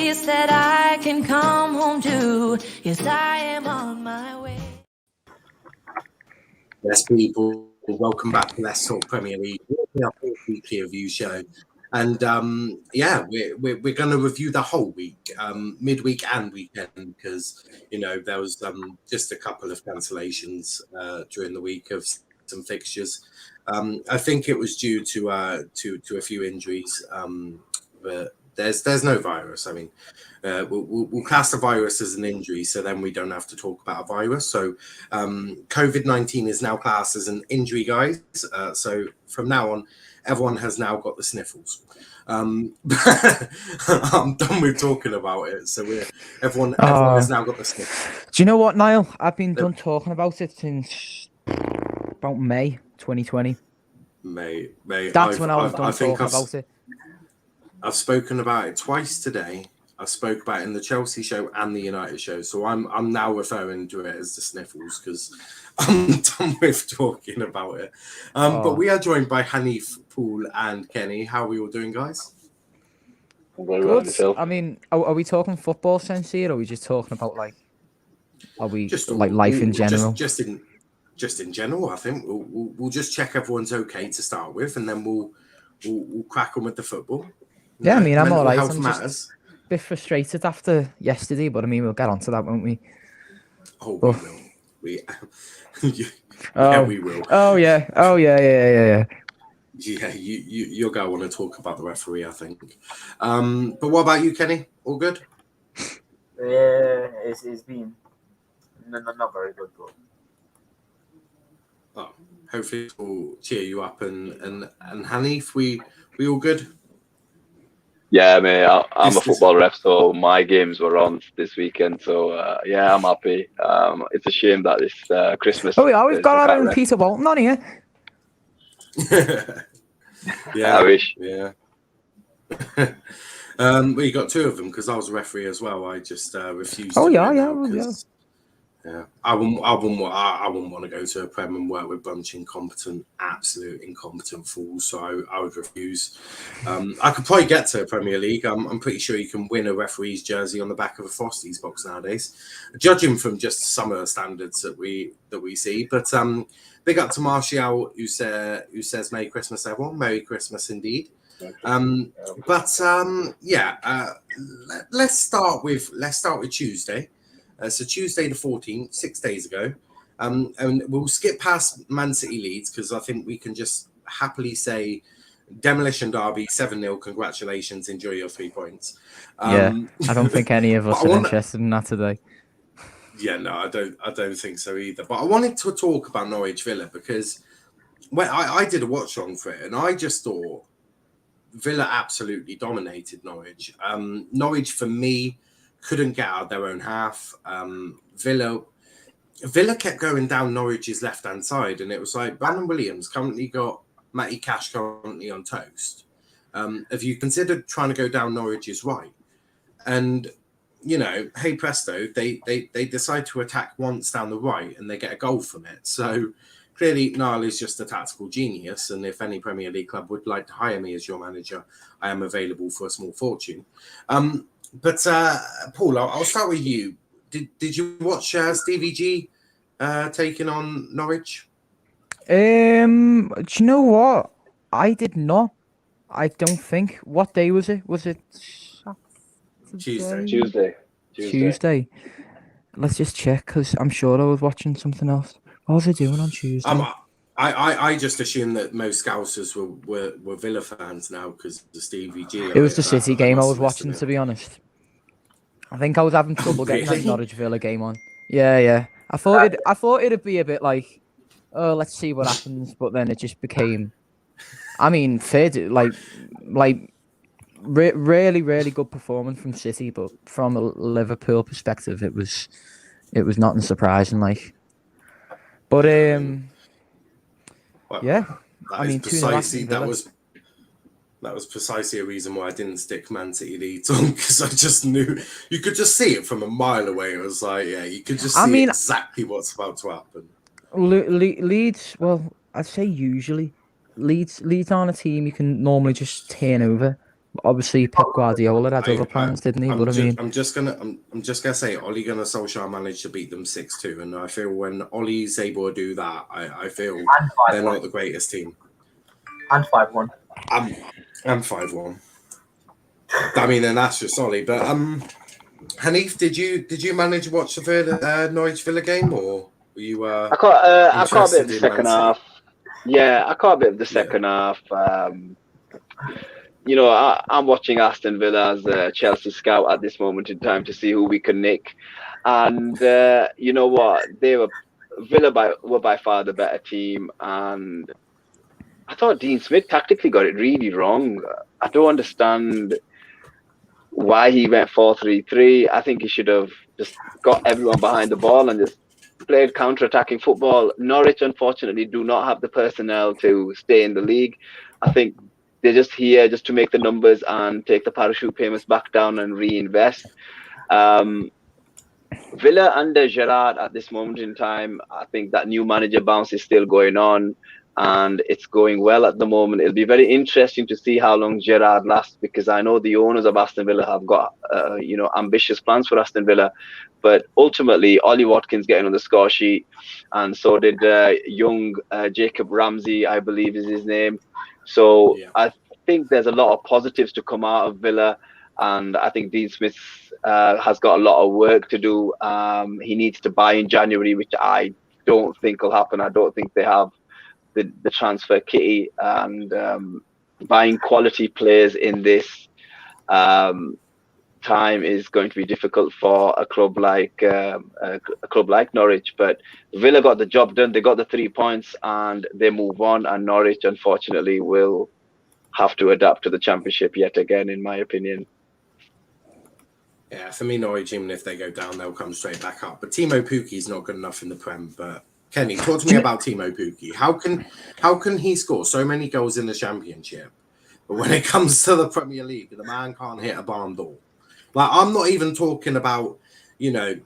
place that I can come home to. Yes, I am on my way. Yes, people, welcome back to Let's Talk Premier League, our weekly review show. And we're going to review the whole week, midweek and weekend, because there was just a couple of cancellations during the week of some fixtures. I think it was due to a few injuries, but there's no virus. I mean, we'll class the virus as an injury, so then we don't have to talk about a virus. So COVID-19 is now classed as an injury, guys. So from now on, everyone has now got the sniffles. I'm done with talking about it. So everyone has now got the sniffles. Do you know what, Niall? I've been done talking about it since about May 2020. May. That's when I was done talking about it. I've spoken about it twice today. I spoke about it in the Chelsea show and the United show. So I'm now referring to it as the sniffles because I'm done with talking about it. But we are joined by Hanif, Paul, and Kenny. How are we all doing, guys? Good. I mean, are we talking football sense here, or are we just talking about life in general? Just in general, I think we'll just check everyone's okay to start with, and then we'll crack on with the football. Yeah, I mean, I'm all right. Health matters. A bit frustrated after yesterday, but I mean, we'll get onto that, won't we? Oh, we will. We will. Oh yeah. Yeah, you're going to want to talk about the referee, I think. But what about you, Kenny? All good? Yeah, it's been not very good, though. Oh, hopefully it will cheer you up. And Hanif, we all good? Yeah, mate, I'm a football ref, so my games were on this weekend. So, I'm happy. It's a shame that this Christmas... Oh, we've got our own Peter Walton on here. Yeah, I wish. Yeah. We got two of them because I was a referee as well. I just refused. Yeah, I wouldn't want to go to a Prem and work with a bunch of absolute incompetent fools. So I would refuse. I could probably get to a Premier League. I'm pretty sure you can win a referee's jersey on the back of a Frosties box nowadays, judging from just some of the standards that we see. But big up to Martial who says Merry Christmas, everyone. Merry Christmas indeed. Let's start with Tuesday. So Tuesday the 14th, 6 days ago, and we'll skip past Man City Leeds because I think we can just happily say demolition derby 7-0. Congratulations, enjoy your 3 points. I don't think any of us are interested in that today. Yeah, no, I don't think so either. But I wanted to talk about Norwich Villa because I did a watch along for it, and I just thought Villa absolutely dominated Norwich. Norwich for me couldn't get out of their own half. Villa kept going down Norwich's left-hand side, and it was like Brandon Williams currently got Matty Cash currently on toast. Have you considered trying to go down Norwich's right? And hey presto, they decide to attack once down the right, and they get a goal from it. So clearly, Niall is just a tactical genius, and if any Premier League club would like to hire me as your manager, I am available for a small fortune. But Paul, I'll start with you. Did you watch Stevie G taking on Norwich? Do you know what? I did not. I don't think. What day was it? Was it Tuesday? Tuesday. Let's just check because I'm sure I was watching something else. What was I doing on Tuesday? I just assumed that most Scousers were Villa fans now because the Stevie G. It was the City game I was watching, to be honest. I think I was having trouble getting that Norwich Villa game on. Yeah. I thought it'd be a bit like, oh, let's see what happens, but then it just became. I mean, really, really good performance from City, but from a Liverpool perspective, it was nothing surprising, like. But that was precisely a reason why I didn't stick Man City Leeds on, because I just knew you could just see it from a mile away. It was like, you could just see exactly what's about to happen. Leeds, well, I'd say usually Leeds aren't a team you can normally just turn over. Obviously, Pep Guardiola had other plans, didn't he? But I mean, I'm just gonna say Ole Gunnar Solskjaer managed to beat them 6-2, and I feel when Ole's able to do that, I feel they're not the greatest team. And 5-1. And 5-1. I mean, and that's just Ole. But Hanif, did you manage to watch the Norwich Villa game, or were you? I caught a bit of the second half. Yeah, I caught a bit of the second half. You know, I'm watching Aston Villa as a Chelsea scout at this moment in time to see who we can nick. And you know what? Villa were by far the better team. And I thought Dean Smith tactically got it really wrong. I don't understand why he went 4-3-3. I think he should have just got everyone behind the ball and just played counter-attacking football. Norwich, unfortunately, do not have the personnel to stay in the league. I think they're just here just to make the numbers and take the parachute payments back down and reinvest. Villa under Gerrard at this moment in time, I think that new manager bounce is still going on and it's going well at the moment. It'll be very interesting to see how long Gerrard lasts, because I know the owners of Aston Villa have got ambitious plans for Aston Villa, but ultimately Ollie Watkins getting on the score sheet, and so did young Jacob Ramsey, I believe is his name. So yeah. I think there's a lot of positives to come out of Villa, and I think Dean Smith has got a lot of work to do. He needs to buy in January, which I don't think will happen. I don't think they have the transfer kitty, and buying quality players in this time is going to be difficult for a club like Norwich. But Villa got the job done. They got the 3 points and they move on. And Norwich, unfortunately, will have to adapt to the Championship yet again, in my opinion. Yeah, for me, Norwich, even if they go down, they'll come straight back up. But Timo Pukki's not good enough in the Prem. But Kenny, talk to me about Timo Pukki. How can he score so many goals in the Championship, but when it comes to the Premier League, the man can't hit a barn door? Like, I'm not even talking about, I'm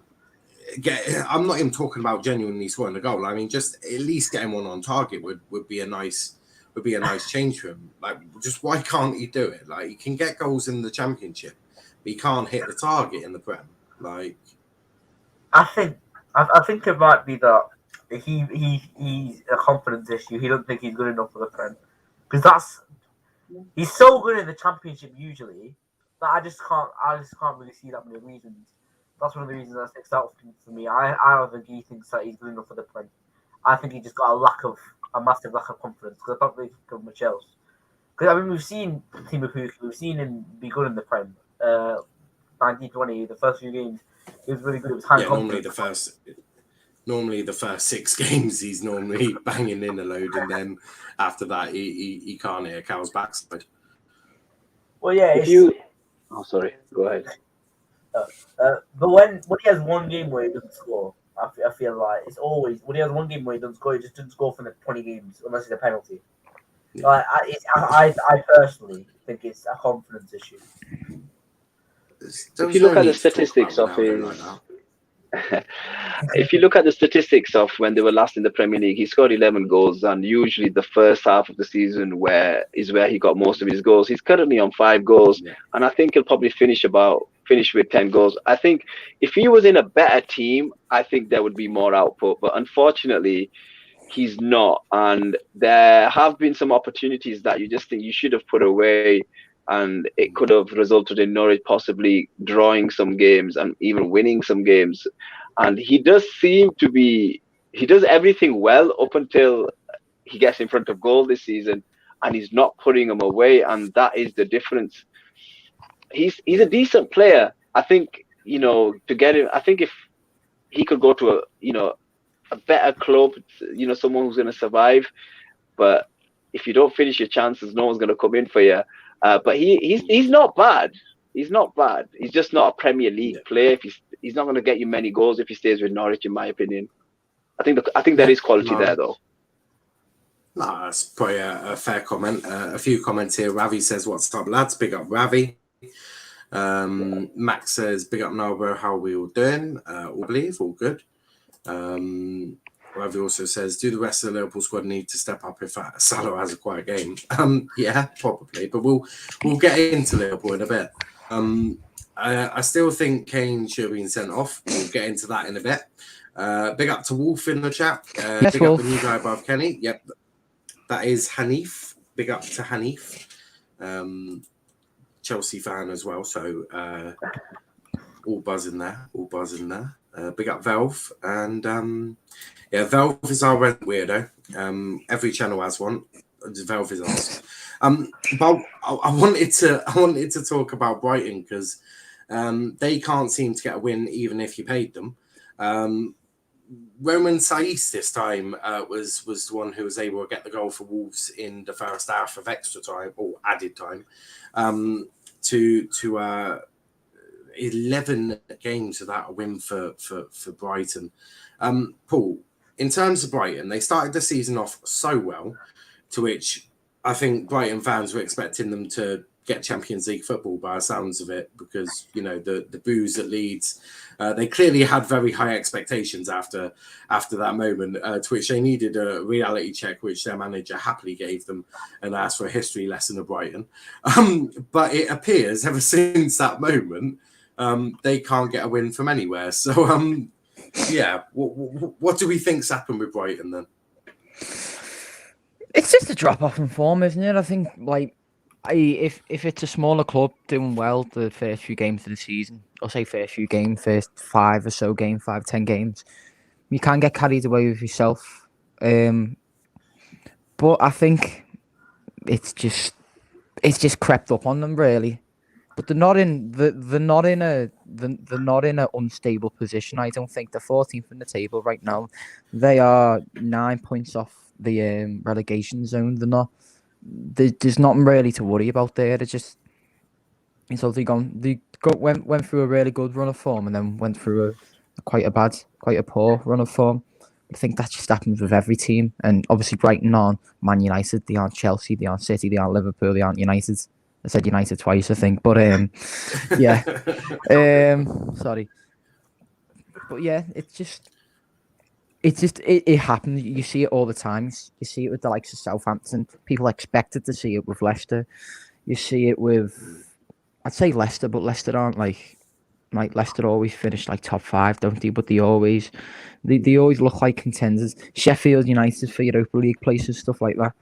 not even talking about genuinely scoring a goal. I mean, just at least getting one on target would be a nice change for him. Like, just why can't he do it? Like, he can get goals in the Championship, but he can't hit the target in the Prem. Like, I think it might be that he's a confidence issue. He doesn't think he's good enough for the Prem, because he's so good in the Championship usually that I just can't really see that many reasons. That's one of the reasons that sticks out for me. I don't think he thinks that he's good enough for the Prem. I think he just got a massive lack of confidence, because I don't really think of much else. Because I mean, we've seen Timo Pukki, we've seen him be good in the Prem. 1920, the first few games, he was really good. It was high confidence. Normally the first 6 games he's normally banging in a load, and then after that he can't hit a cow's backside. Well, yeah. Oh, sorry. Go ahead. But when he has one game where he doesn't score, I feel like it's always when he has one game where he doesn't score, he just doesn't score for the 20 games unless it's a penalty. Yeah. Like, I personally think it's a confidence issue. If you look at the statistics of his, if you look at the statistics of when they were last in the Premier League, he scored 11 goals, and usually the first half of the season where he got most of his goals. He's currently on 5 goals, and I think he'll probably finish with 10 goals. I think if he was in a better team, I think there would be more output, but unfortunately he's not, and there have been some opportunities that you just think you should have put away, and it could have resulted in Norwich possibly drawing some games and even winning some games. And he does everything well up until he gets in front of goal this season, and he's not putting them away, and that is the difference. He's a decent player. I think, to get him, I think if he could go to a better club, someone who's going to survive, but if you don't finish your chances, no one's going to come in for you. But he's not bad. He's not bad. He's just not a Premier League player. He's not going to get you many goals if he stays with Norwich, in my opinion. I think there is quality there, though. No, that's probably a fair comment. A few comments here. Ravi says, "What's up, lads? Big up, Ravi." Max says, "Big up, Niall. How are we all doing? All believe, all good." Ravi also says, do the rest of the Liverpool squad need to step up if Salah has a quiet game? Yeah, probably, but we'll get into Liverpool in a bit. I still think Kane should have been sent off. We'll get into that in a bit. Big up to Wolf in the chat. Yes, big Wolf. up the new guy above Kenny. Yep, that is Hanif. Big up to Hanif. Chelsea fan as well, so all buzzing there. Big up Velv, and yeah, Velv is our rent weirdo. Every channel has one. Velv is ours. But I wanted to talk about Brighton because they can't seem to get a win even if you paid them. Roman Saiz this time was the one who was able to get the goal for Wolves in the first half of extra time or added time to 11 games without a win for Brighton. Paul, in terms of Brighton, they started the season off so well, to which I think Brighton fans were expecting them to get Champions League football by the sounds of it, because the boos at Leeds, they clearly had very high expectations after that moment, to which they needed a reality check, which their manager happily gave them and asked for a history lesson of Brighton. But it appears ever since that moment, they can't get a win from anywhere. So yeah, what do we think's happened with Brighton then? It's just a drop off in form, isn't it? I think if it's a smaller club doing well the first few games of the season, or say first 5 or so games, 5-10 games, you can get carried away with yourself. But I think it's just crept up on them really. But they're not in an unstable position. I don't think they're 14th in the table right now. They are 9 points off the relegation zone. They're not. There's nothing really to worry about there. They went through a really good run of form and then went through quite a poor run of form. I think that just happens with every team, and obviously Brighton aren't Man United, they aren't Chelsea, they aren't City, they aren't Liverpool, they aren't United. I said United twice, I think, but yeah, sorry, but yeah, it happens. You see it all the time. You see it with the likes of Southampton. People expected to see it with Leicester. You see it with, I'd say Leicester, but Leicester aren't like Leicester always finish like top 5, don't they? But they always look like contenders. Sheffield United for Europa League places, stuff like that.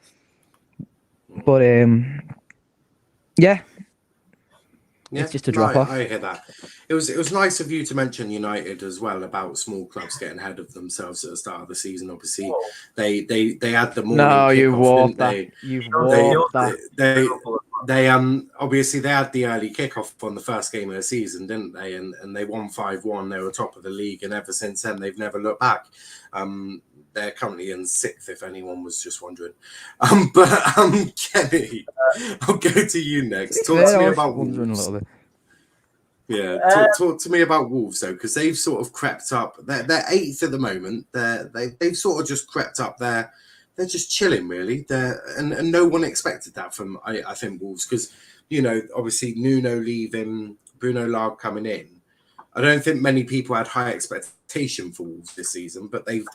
But yeah. It's just a drop off. I hear that. It was nice of you to mention United as well, about small clubs getting ahead of themselves at the start of the season. Obviously, they had the morning. No, you kickoff, warped didn't that. You've warped that. They obviously they had the early kickoff on the first game of the season, didn't they? And they won 5-1. They were top of the league, and ever since then they've never looked back. They're currently in 6th, if anyone was just wondering. But Kenny, I'll go to you next. Talk to me about Wolves. Yeah, talk to me about Wolves though, because they've sort of crept up. They're 8th at the moment. They've sort of just crept up there. They're just chilling, really. And no one expected that from I think Wolves, because obviously Nuno leaving, Bruno Lage coming in. I don't think many people had high expectation for Wolves this season, but they've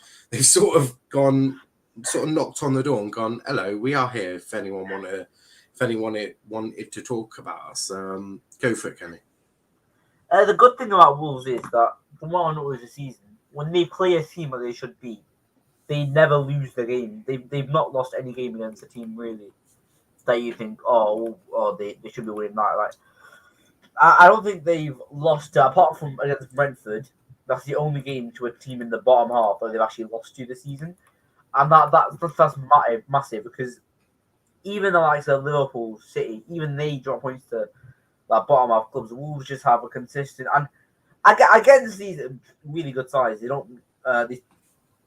sort of knocked on the door and gone, "Hello, we are here. If anyone wanted to talk about us, go for it, Kenny." The good thing about Wolves is that, from what I know of the season, when they play a team that they should beat, they never lose the game. They've not lost any game against a team really that you think, they should be winning that. Like, I don't think they've lost, apart from against Brentford. That's the only game to a team in the bottom half that they've actually lost to this season, and that's massive, because even the likes of Liverpool, City, even they drop points to that bottom half clubs. The Wolves just have a consistent, and against these really good sides, they don't these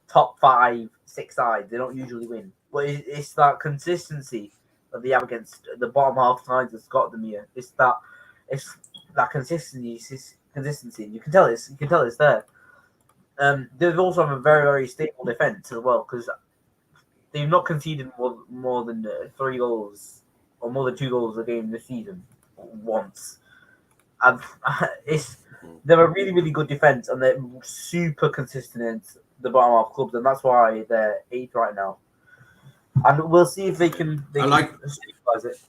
top 5, 6 sides, they don't usually win. But it's that consistency that they have against the bottom half sides that's got them here. It's that consistency. You can tell it's there. They've also have a very, very stable defense as well, because they've not conceded more than 3 goals or more than 2 goals a game this season once. And they're a really, really good defense, and they're super consistent the bottom half clubs, and that's why they're 8th right now. And we'll see if they can stabilise it.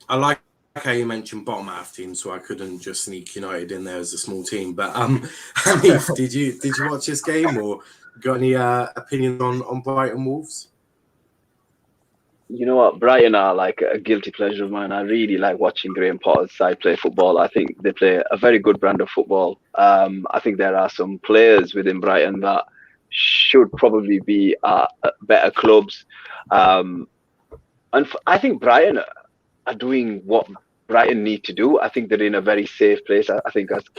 I like how you mentioned bottom half teams, so I couldn't just sneak United in there as a small team. But Hanif, did you watch this game or got any opinions on Brighton Wolves? You know what, Brighton are like a guilty pleasure of mine. I really like watching Graham Potter's side play football. I think they play a very good brand of football. I think there are some players within Brighton that should probably be at better clubs. And I think Brighton are doing what Brighton need to do. I think they're in a very safe place. I think, as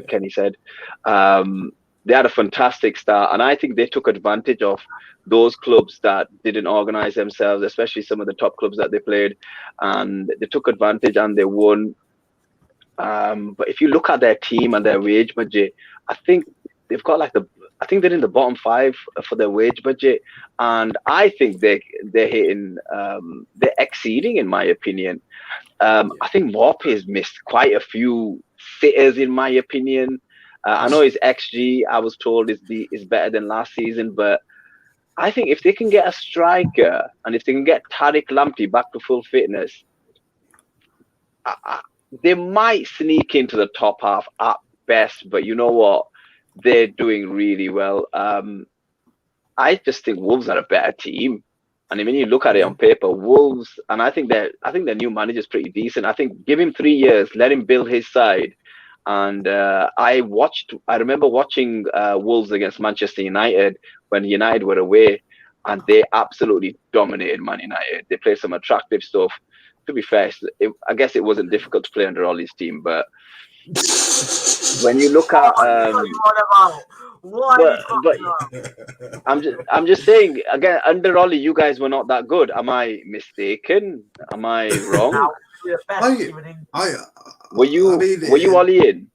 Kenny said, they had a fantastic start, and I think they took advantage of those clubs that didn't organize themselves, especially some of the top clubs that they played, and they took advantage and they won. But if you look at their team and their wage budget, I think they've got I think they're in the bottom 5 for their wage budget, and I think they're hitting, they're exceeding, in my opinion. I think Morpé's missed quite a few sitters, in my opinion. I know his XG, I was told, is better than last season, but I think if they can get a striker and if they can get Tariq Lamptey back to full fitness, they might sneak into the top half at best. But you know what? They're doing really well. I just think Wolves are a better team. And when you look at it on paper, Wolves, and I think their new manager is pretty decent. I think give him 3 years, let him build his side. And I remember watching Wolves against Manchester United when United were away, and they absolutely dominated Man United. They played some attractive stuff. To be fair, I guess it wasn't difficult to play under Ollie's team, but when you look at, I'm just saying again, under Ollie, you guys were not that good. Am I mistaken? Am I wrong? Were you Ollie in?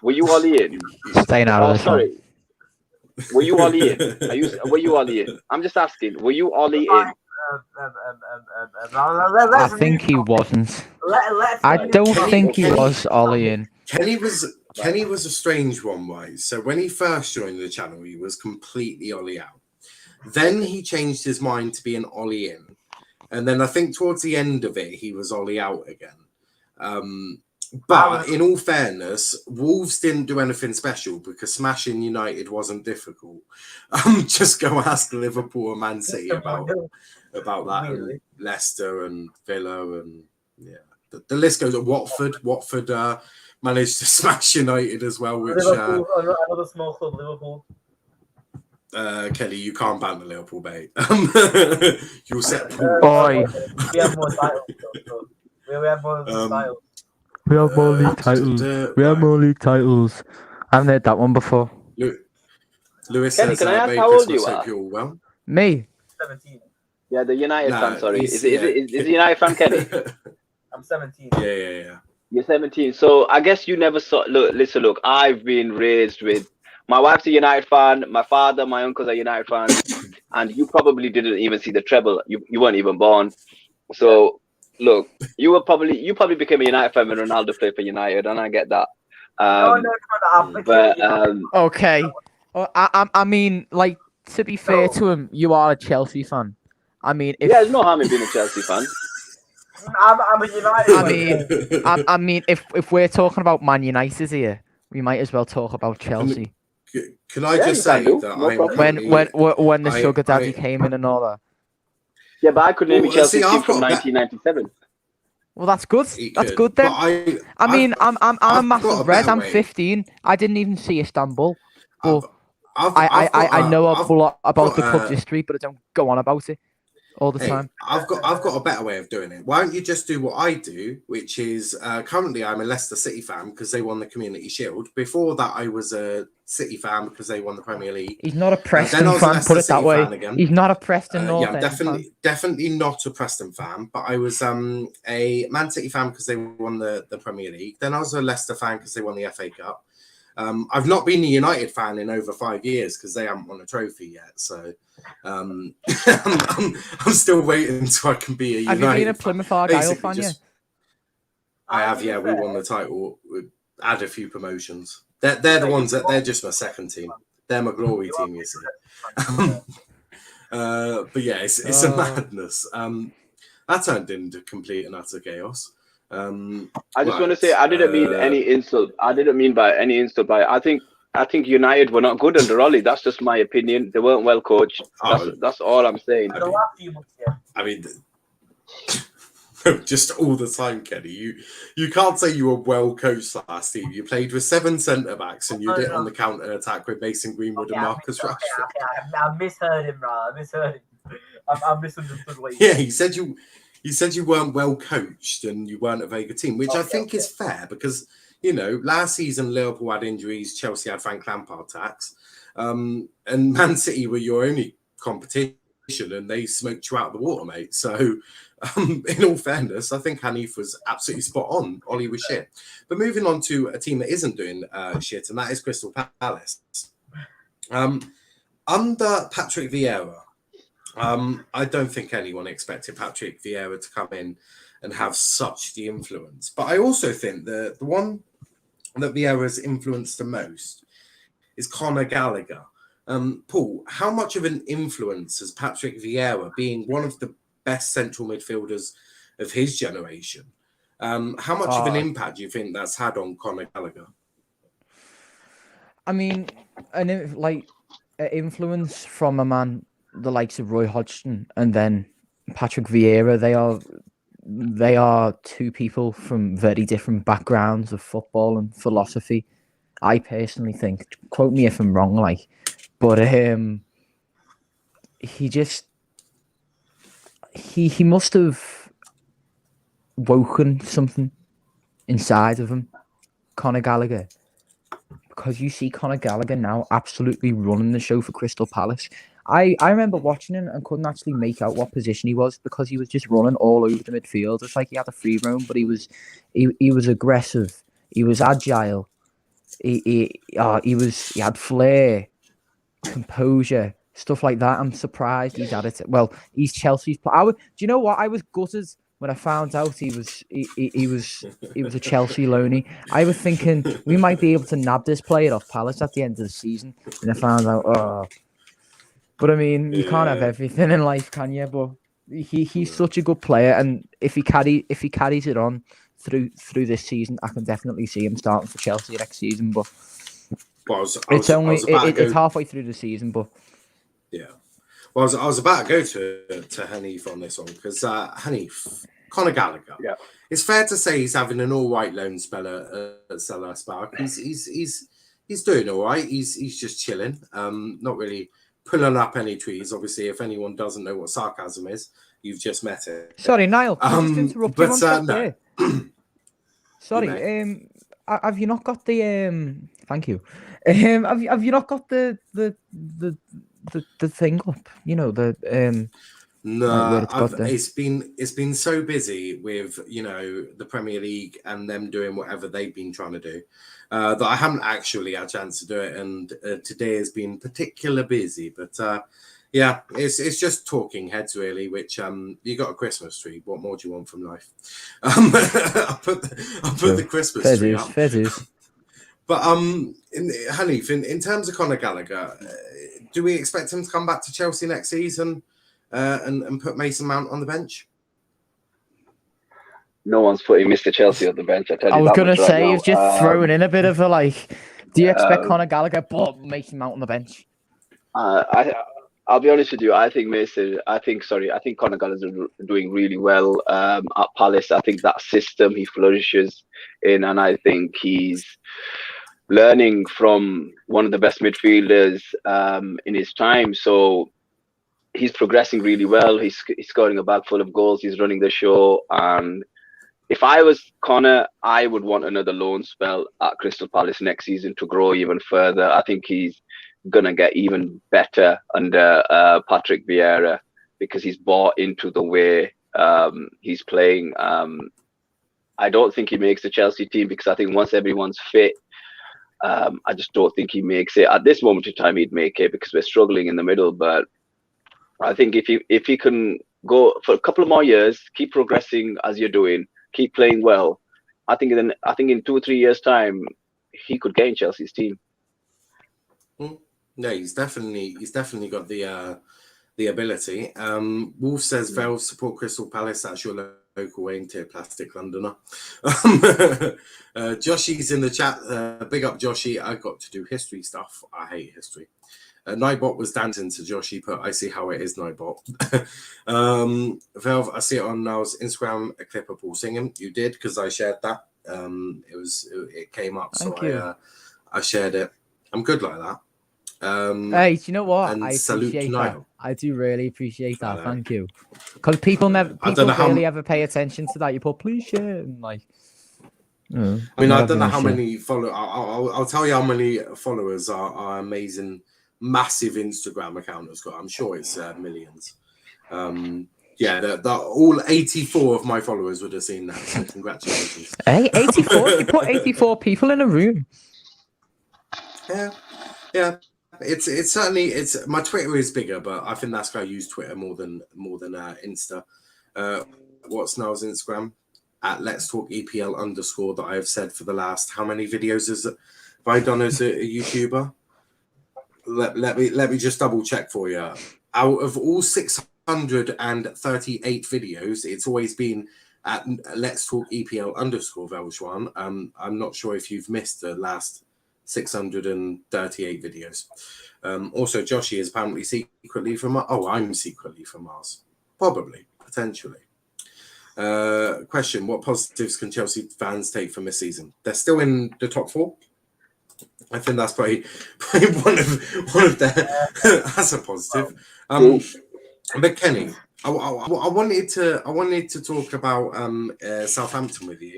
Were you Ollie in? Staying out of this sorry. Were you Ollie in? Were you Ollie in? I'm just asking. Were you Ollie in? I think he wasn't. I don't think he was Ollie in. Kenny was a strange one, right? So when he first joined the channel, he was completely Ollie out. Then he changed his mind to be an Ollie in. And then I think towards the end of it, he was Ollie out again. But in all fairness, Wolves didn't do anything special because smashing United wasn't difficult. Just go ask Liverpool and Man City about that, and Leicester and Villa, and yeah, the list goes. Watford managed to smash United as well, which another small club, Liverpool. Kelly, you can't ban the Liverpool bait. You'll set. Boy, we have more titles. We have more titles. We have more league titles. We have more league titles. I haven't heard that one before. Lewis Kenny, says, can I ask Merry how old Christmas, you are? hope you're all well. Me? 17. Yeah, the United fan. Sorry, is yeah. the United fan Kenny? I'm 17. Yeah. You're 17, so I guess you never saw. Look. I've been raised with my wife's a United fan. My father, my uncles are United fans, and you probably didn't even see the treble. You weren't even born. So look, you probably became a United fan when Ronaldo played for United, and I get that. Okay. I mean, like, to be fair to him, you are a Chelsea fan. I mean, there's no harm in being a Chelsea fan. I'm a United fan. I mean, if we're talking about Man United here, we might as well talk about Chelsea. Can I just say that when the Sugar Daddy came in and all that? Yeah, but I could name a Chelsea team from 1997. Well, that's good. That's good then. I mean, I'm a massive Red. I'm 15. I didn't even see Istanbul. But I know a lot about the club's history, but I don't go on about it all the time. I've got a better way of doing it. Why don't you just do what I do, which is currently I'm a Leicester City fan because they won the Community Shield. Before that, I was a City fan because they won the Premier League. He's not a Preston fan. Put it that way. He's not a Preston. Yeah, definitely not a Preston fan. But I was a Man City fan because they won the Premier League. Then I was a Leicester fan because they won the FA Cup. I've not been a United fan in over 5 years because they haven't won a trophy yet. So I'm still waiting until I can be a United fan. Have you been a Plymouth Argyle fan yet? I have, yeah. We won the title. We had a few promotions. They're the ones that they're just my second team. They're my glory team, you see. But yeah, it's a madness. That turned into complete and utter chaos. I just want to say I didn't mean any insult. I didn't mean by any insult. I think United were not good under Ollie. That's just my opinion. They weren't well coached. That's all I'm saying. I mean, just all the time, Kenny. You can't say you were well coached last team. You played with 7 centre backs and you did on the counter attack with Mason Greenwood and Marcus Rashford. I misheard him, right? I misheard him. I misunderstood what he said. You said you weren't well coached and you weren't a very good team, which I think is fair because, you know, last season Liverpool had injuries, Chelsea had Frank Lampard tax, and Man City were your only competition and they smoked you out of the water, mate. So, in all fairness, I think Hanif was absolutely spot on. Ollie was shit. But moving on to a team that isn't doing shit, and that is Crystal Palace. Under Patrick Vieira, I don't think anyone expected Patrick Vieira to come in and have such the influence. But I also think the one that Vieira's influenced the most is Conor Gallagher. Paul, how much of an influence has Patrick Vieira, being one of the best central midfielders of his generation, how much of an impact do you think that's had on Conor Gallagher? I mean, an influence from a man the likes of Roy Hodgson and then Patrick Vieira, they are two people from very different backgrounds of football and philosophy. I personally think, quote me if I'm wrong, but he must have woken something inside of him, Conor Gallagher, because you see Conor Gallagher now absolutely running the show for Crystal Palace. I remember watching him and couldn't actually make out what position he was because he was just running all over the midfield. It's like he had a free roam, but he was aggressive. He was agile. He had flair, composure, stuff like that. I'm surprised he's at it. Well, he's Chelsea's player. Do you know what? I was gutted when I found out he was a Chelsea loanee. I was thinking we might be able to nab this player off Palace at the end of the season, and I found out. But I mean, you can't have everything in life, can you? But he's such a good player, and if he carries it on through this season, I can definitely see him starting for Chelsea next season. But it's halfway through the season. But yeah, well, I was about to go to Hanif on this one because Hanif, Conor Gallagher. Yeah, it's fair to say he's having an all right loan spell at Selhurst Park. He's doing all right. He's just chilling. Not really pulling up any trees. Obviously, if anyone doesn't know what sarcasm is, you've just met it. Sorry, Niall. Can I just interrupt you one sec no. there? Sorry. Have you not got the Thank you. Have you not got the thing up? You know the No, it's been so busy with the Premier League and them doing whatever they've been trying to do that I haven't actually had a chance to do it. And today has been particularly busy. But yeah, it's just talking heads really. Which you got a Christmas tree. What more do you want from life? I'll put the Christmas tree up. Fair dues. But Hanif, in terms of Conor Gallagher, do we expect him to come back to Chelsea next season? And put Mason Mount on the bench? No one's putting Mr. Chelsea on the bench. I was going to say, he's just throwing in a bit of a do you expect Conor Gallagher, but Mason Mount on the bench? I'll be honest with you. I think Conor Gallagher's doing really well at Palace. I think that system he flourishes in, and I think he's learning from one of the best midfielders in his time. So he's progressing really well. He's scoring a bag full of goals. He's running the show. And if I was Conor, I would want another loan spell at Crystal Palace next season to grow even further. I think he's going to get even better under Patrick Vieira because he's bought into the way he's playing. I don't think he makes the Chelsea team because I think once everyone's fit, I just don't think he makes it. At this moment in time, he'd make it because we're struggling in the middle. But I think if he can go for a couple of more years, keep progressing as you're doing, keep playing well, I think in 2 or 3 years' time, he could get in Chelsea's team. No, he's definitely got the ability. Wolf says Valve support Crystal Palace. That's your local ain't it, plastic Londoner. Joshy's in the chat. Big up Joshy. I got to do history stuff. I hate history. Nightbot was dancing to Joshy, but I see how it is, Nightbot. Valve, I see it on Niall's Instagram, a clip of Paul singing. You did, because I shared that. It came up, Thank you. I shared it. I'm good like that. Hey, do you know what? And I salute appreciate that. Niall. I do really appreciate that. Thank you. Because people barely ever pay attention to that. You put please share and like. I mean, I don't know how many followers. I'll tell you how many followers our amazing, massive Instagram account has got. I'm sure it's millions. Yeah, all 84 of my followers would have seen that. So congratulations. Hey, 84. You put 84 people in a room. Yeah. It's certainly my Twitter is bigger, but I think that's why I use Twitter more than Insta. What's Niall's Instagram? At Let's Talk EPL _ that I have said for the last how many videos have I done as a YouTuber? Let me just double check for you. Out of all 638 videos, it's always been at Let's Talk EPL _ Velshwan. I'm not sure if you've missed the last 638 videos. Also, Joshy is apparently secretly from Mars. Oh, I'm secretly from Mars. Probably, potentially. Question: what positives can Chelsea fans take from this season? They're still in the top 4. I think that's probably one of their that's a positive. But Kenny, I wanted to talk about Southampton with you.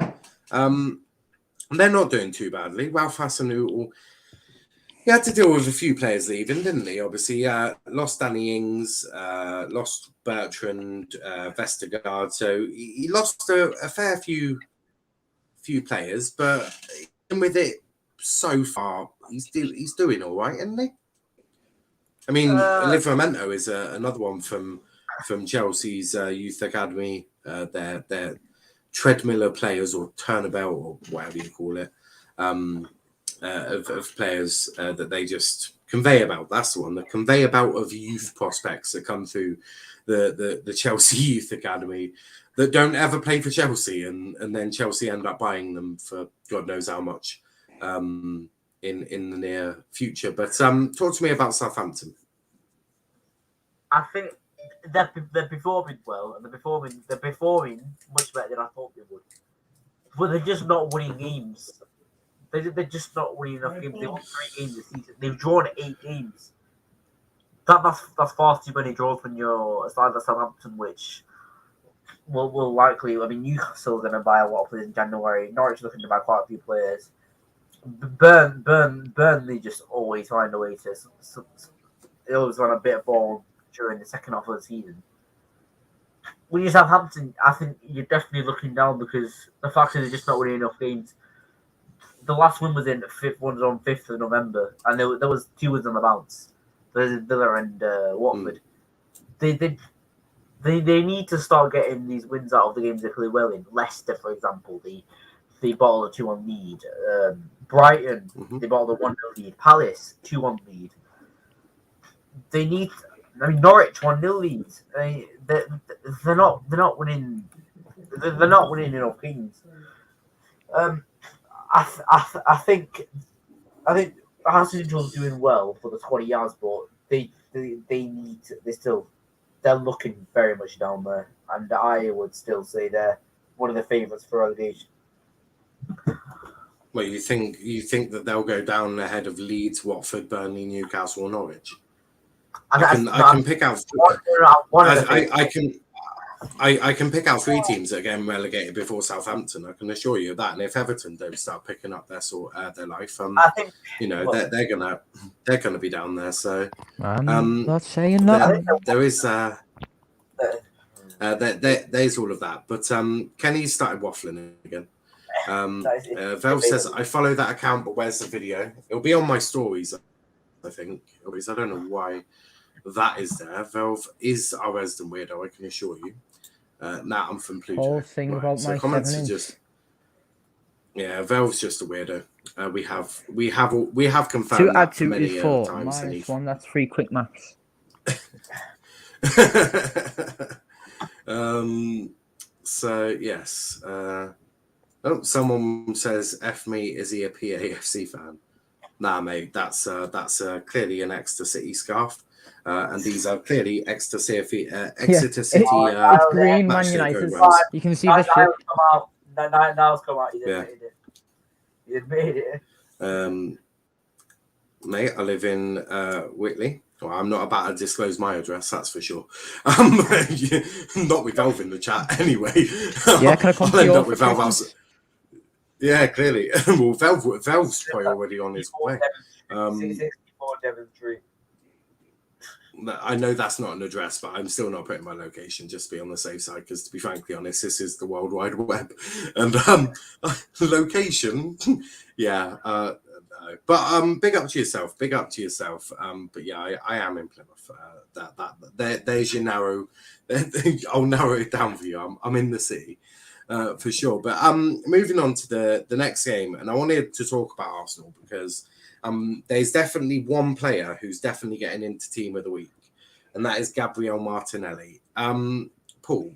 They're not doing too badly. Ralph Hasenhuttl, he had to deal with a few players leaving, didn't he? Obviously, lost Danny Ings, lost Bertrand, Vestergaard. So he lost a fair few players, but with it so far, he's doing all right, isn't he? I mean, Livramento is another one from Chelsea's youth academy. They're treadmiller players or turnabout or whatever you call it. Of players that they just conveyor belt. That's the one, the conveyor belt of youth prospects that come through the Chelsea Youth Academy that don't ever play for Chelsea, and then Chelsea end up buying them for God knows how much in the near future. But talk to me about Southampton. I think they're performing well, and they're performing much better than I thought they would. But they're just not winning games. They're just not winning enough games. They've won 3 games this season. They've drawn 8 games. That's far too many draws when you're as far as Southampton, which will likely. I mean, Newcastle are going to buy a lot of players in January. Norwich looking to buy quite a few players. Burnley just always find a way to. They always run a bit of ball during the second half of the season. When you Southampton, I think you're definitely looking down because the fact is they're just not winning enough games. The last one was on 5th of November, and there was 2 wins on the bounce. There's Villa and Watford. They need to start getting these wins out of the games they play well in. Leicester, for example, they bottled a 2-1 lead. Brighton, they bottled a 1-0 lead. Palace, 2-1 lead. They need. I mean, Norwich 1-0 leads. They're not winning. They're not winning enough games. I think Hasenhuttl doing well for the 20 yards, but they're looking very much down there, and I would still say they're one of the favourites for relegation. Well, you think that they'll go down ahead of Leeds, Watford, Burnley, Newcastle, or Norwich? I can pick out. I can pick out 3 teams that are getting relegated before Southampton. I can assure you of that. And if Everton don't start picking up their life, I think they're gonna be down there. So I'm not saying that. There is there's all of that. But Kenny started waffling again. Vel says I follow that account, but where's the video? It'll be on my stories, I think. I don't know why that is there. Velv is our resident weirdo, I can assure you. Now I'm from Pluto. Whole thing about my comments 7 are inch. just Yeah, Valve's just a weirdo. We have confirmed 2 add that 2 many is 4. times. Minus 1, that's 3 quick maths. So yes. Someone says, "F me, is he a PAFC fan?" Nah, mate, that's clearly an Exeter City scarf, and these are clearly Exeter City. It's green Man United. You can see the strip. Niall's come out. He's Yeah. admitted it. He admitted it. Mate, I live in Whitley. Well, I'm not about to disclose my address, that's for sure. Not with Valve in the chat anyway. Yeah, can I come to your Valve? Yeah, clearly. Well, Valve's probably already on his way. 64 Devon Street. I know that's not an address, but I'm still not putting my location, just to be on the safe side, because to be frankly honest, this is the World Wide Web. And location, yeah. But big up to yourself. But yeah, I am in Plymouth. There's your narrow. I'll narrow it down for you. I'm in the city. For sure. But moving on to the next game, and I wanted to talk about Arsenal because there's definitely one player who's definitely getting into Team of the Week, and that is Gabriel Martinelli. Paul,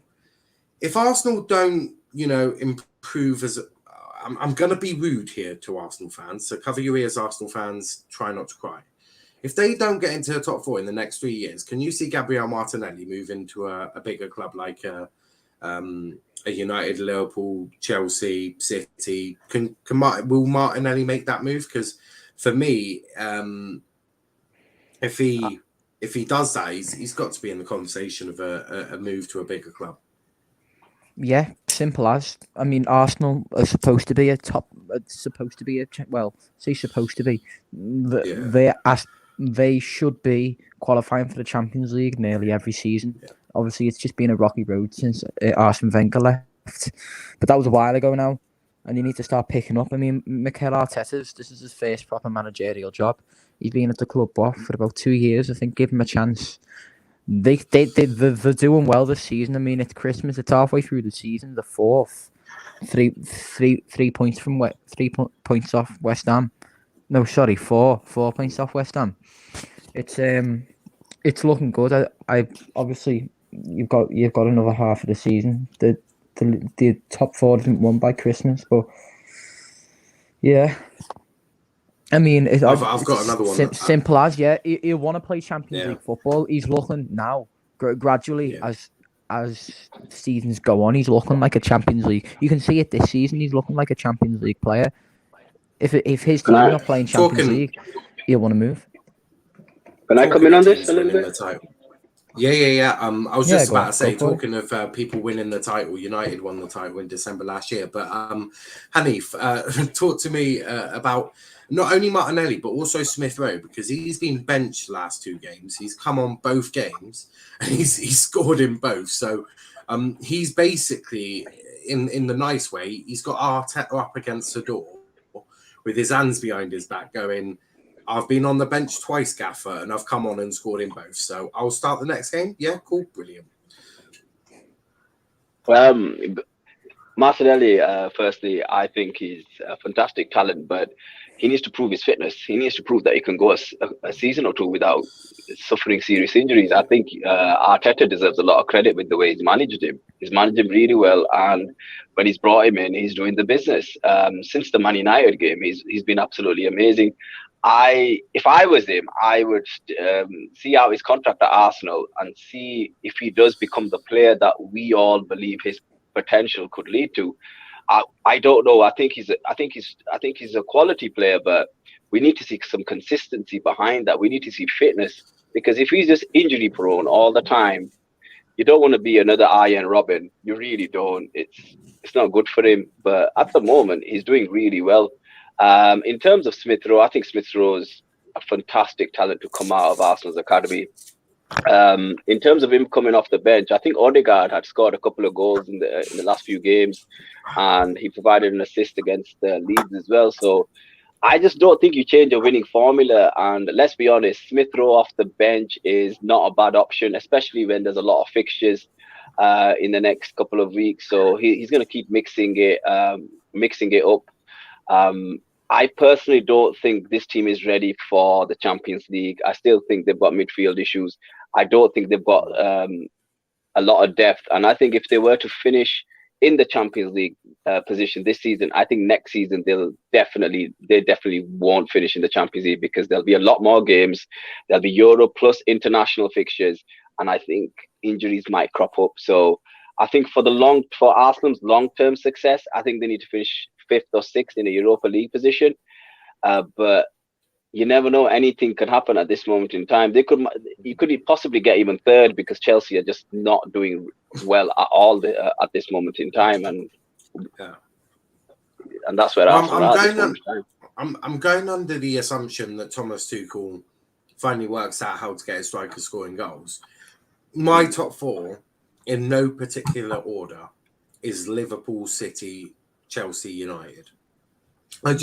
if Arsenal don't, improve as I'm going to be rude here to Arsenal fans, so cover your ears, Arsenal fans, try not to cry. If they don't get into the top 4 in the next 3 years, can you see Gabriel Martinelli move into a bigger club like a United, Liverpool, Chelsea, City? Will Martinelli make that move? Because for me, if he does that, he's got to be in the conversation of a move to a bigger club. Yeah, simple as. I mean, Arsenal are supposed to be They should be qualifying for the Champions League nearly every season. Yeah. Obviously, it's just been a rocky road since Arsene Wenger left, but that was a while ago now, and you need to start picking up. I mean, Mikel Arteta's, this is his first proper managerial job. He's been at the club for about 2 years. I think. Give him a chance. They're doing well this season. I mean, it's Christmas. It's halfway through the season. The 4th, 3 points from 3 points off West Ham. No, sorry, 4 points off West Ham. It's looking good. I obviously you've got another half of the season. The top 4 isn't won by Christmas, but yeah. I mean, I've got another one. Simple as, yeah. He'll want to play Champions League football. He's looking now, gradually, as seasons go on, he's looking like a Champions League. You can see it this season. He's looking like a Champions League player. If his team not playing Champions League, he'll want to move. Can I come in on this a little bit? Yeah. I was just about to say, talking of people winning the title, United won the title in December last year. But Hanif, talk to me about not only Martinelli, but also Smith Rowe, because he's been benched the last 2 games. He's come on both games, and he's scored in both. So he's basically, in the nice way, he's got Arteta up against the door with his hands behind his back going, I've been on the bench twice, Gaffer, and I've come on and scored in both. So I'll start the next game. Yeah, cool. Brilliant. Martinelli, firstly, I think he's a fantastic talent, but he needs to prove his fitness. He needs to prove that he can go a season or 2 without suffering serious injuries. I think Arteta deserves a lot of credit with the way he's managed him. He's managed him really well, and when he's brought him in, he's doing the business. Since the Man United game, he's been absolutely amazing. If I was him, I would see out his contract at Arsenal and see if he does become the player that we all believe his potential could lead to. I don't know. I think he's a quality player, but we need to see some consistency behind that. We need to see fitness, because if he's just injury prone all the time, you don't want to be another Arjen Robben. You really don't. It's not good for him. But at the moment, he's doing really well. In terms of Smith Rowe, I think Smith Rowe is a fantastic talent to come out of Arsenal's academy. In terms of him coming off the bench, I think Odegaard had scored a couple of goals in the last few games, and he provided an assist against Leeds as well. So I just don't think you change a winning formula. And let's be honest, Smith Rowe off the bench is not a bad option, especially when there's a lot of fixtures in the next couple of weeks. So he's going to keep mixing it up. I personally don't think this team is ready for the Champions League. I still think they've got midfield issues. I don't think they've got a lot of depth. And I think if they were to finish in the Champions League position this season, I think next season they definitely won't finish in the Champions League, because there'll be a lot more games. There'll be Euro plus international fixtures, and I think injuries might crop up. So I think for Arsenal's long-term success, I think they need to finish 5th or 6th in a Europa League position. But you never know; anything could happen at this moment in time. You could possibly get even 3rd, because Chelsea are just not doing well at all at this moment in time, and that's where Arsenal are at this moment in time. I'm going under the assumption that Thomas Tuchel finally works out how to get his strikers scoring goals. My top 4, in no particular order, is Liverpool, City, Chelsea, United. I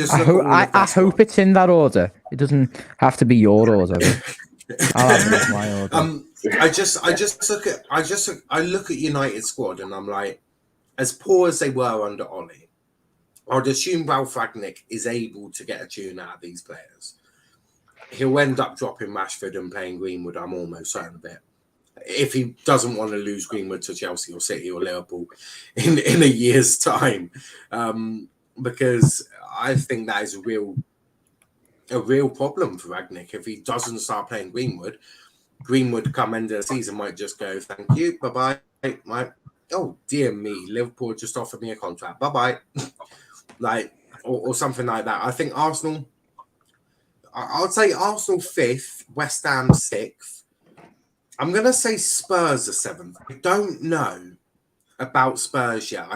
hope it's in that order. It doesn't have to be your order. I'll have it as my order. I look at United squad and I'm like, as poor as they were under Ollie, I'd assume Ralph Rangnick is able to get a tune out of these players. He'll end up dropping Rashford and playing Greenwood, I'm almost certain of it. If he doesn't want to lose Greenwood to Chelsea or City or Liverpool in a year's time. Because I think that is a real problem for Rangnick. If he doesn't start playing Greenwood come end of the season might just go, thank you, bye-bye. Oh, dear me, Liverpool just offered me a contract, bye-bye. or something like that. I think Arsenal, I'll say Arsenal 5th, West Ham 6th. I'm going to say Spurs are 7th. I don't know about Spurs yet.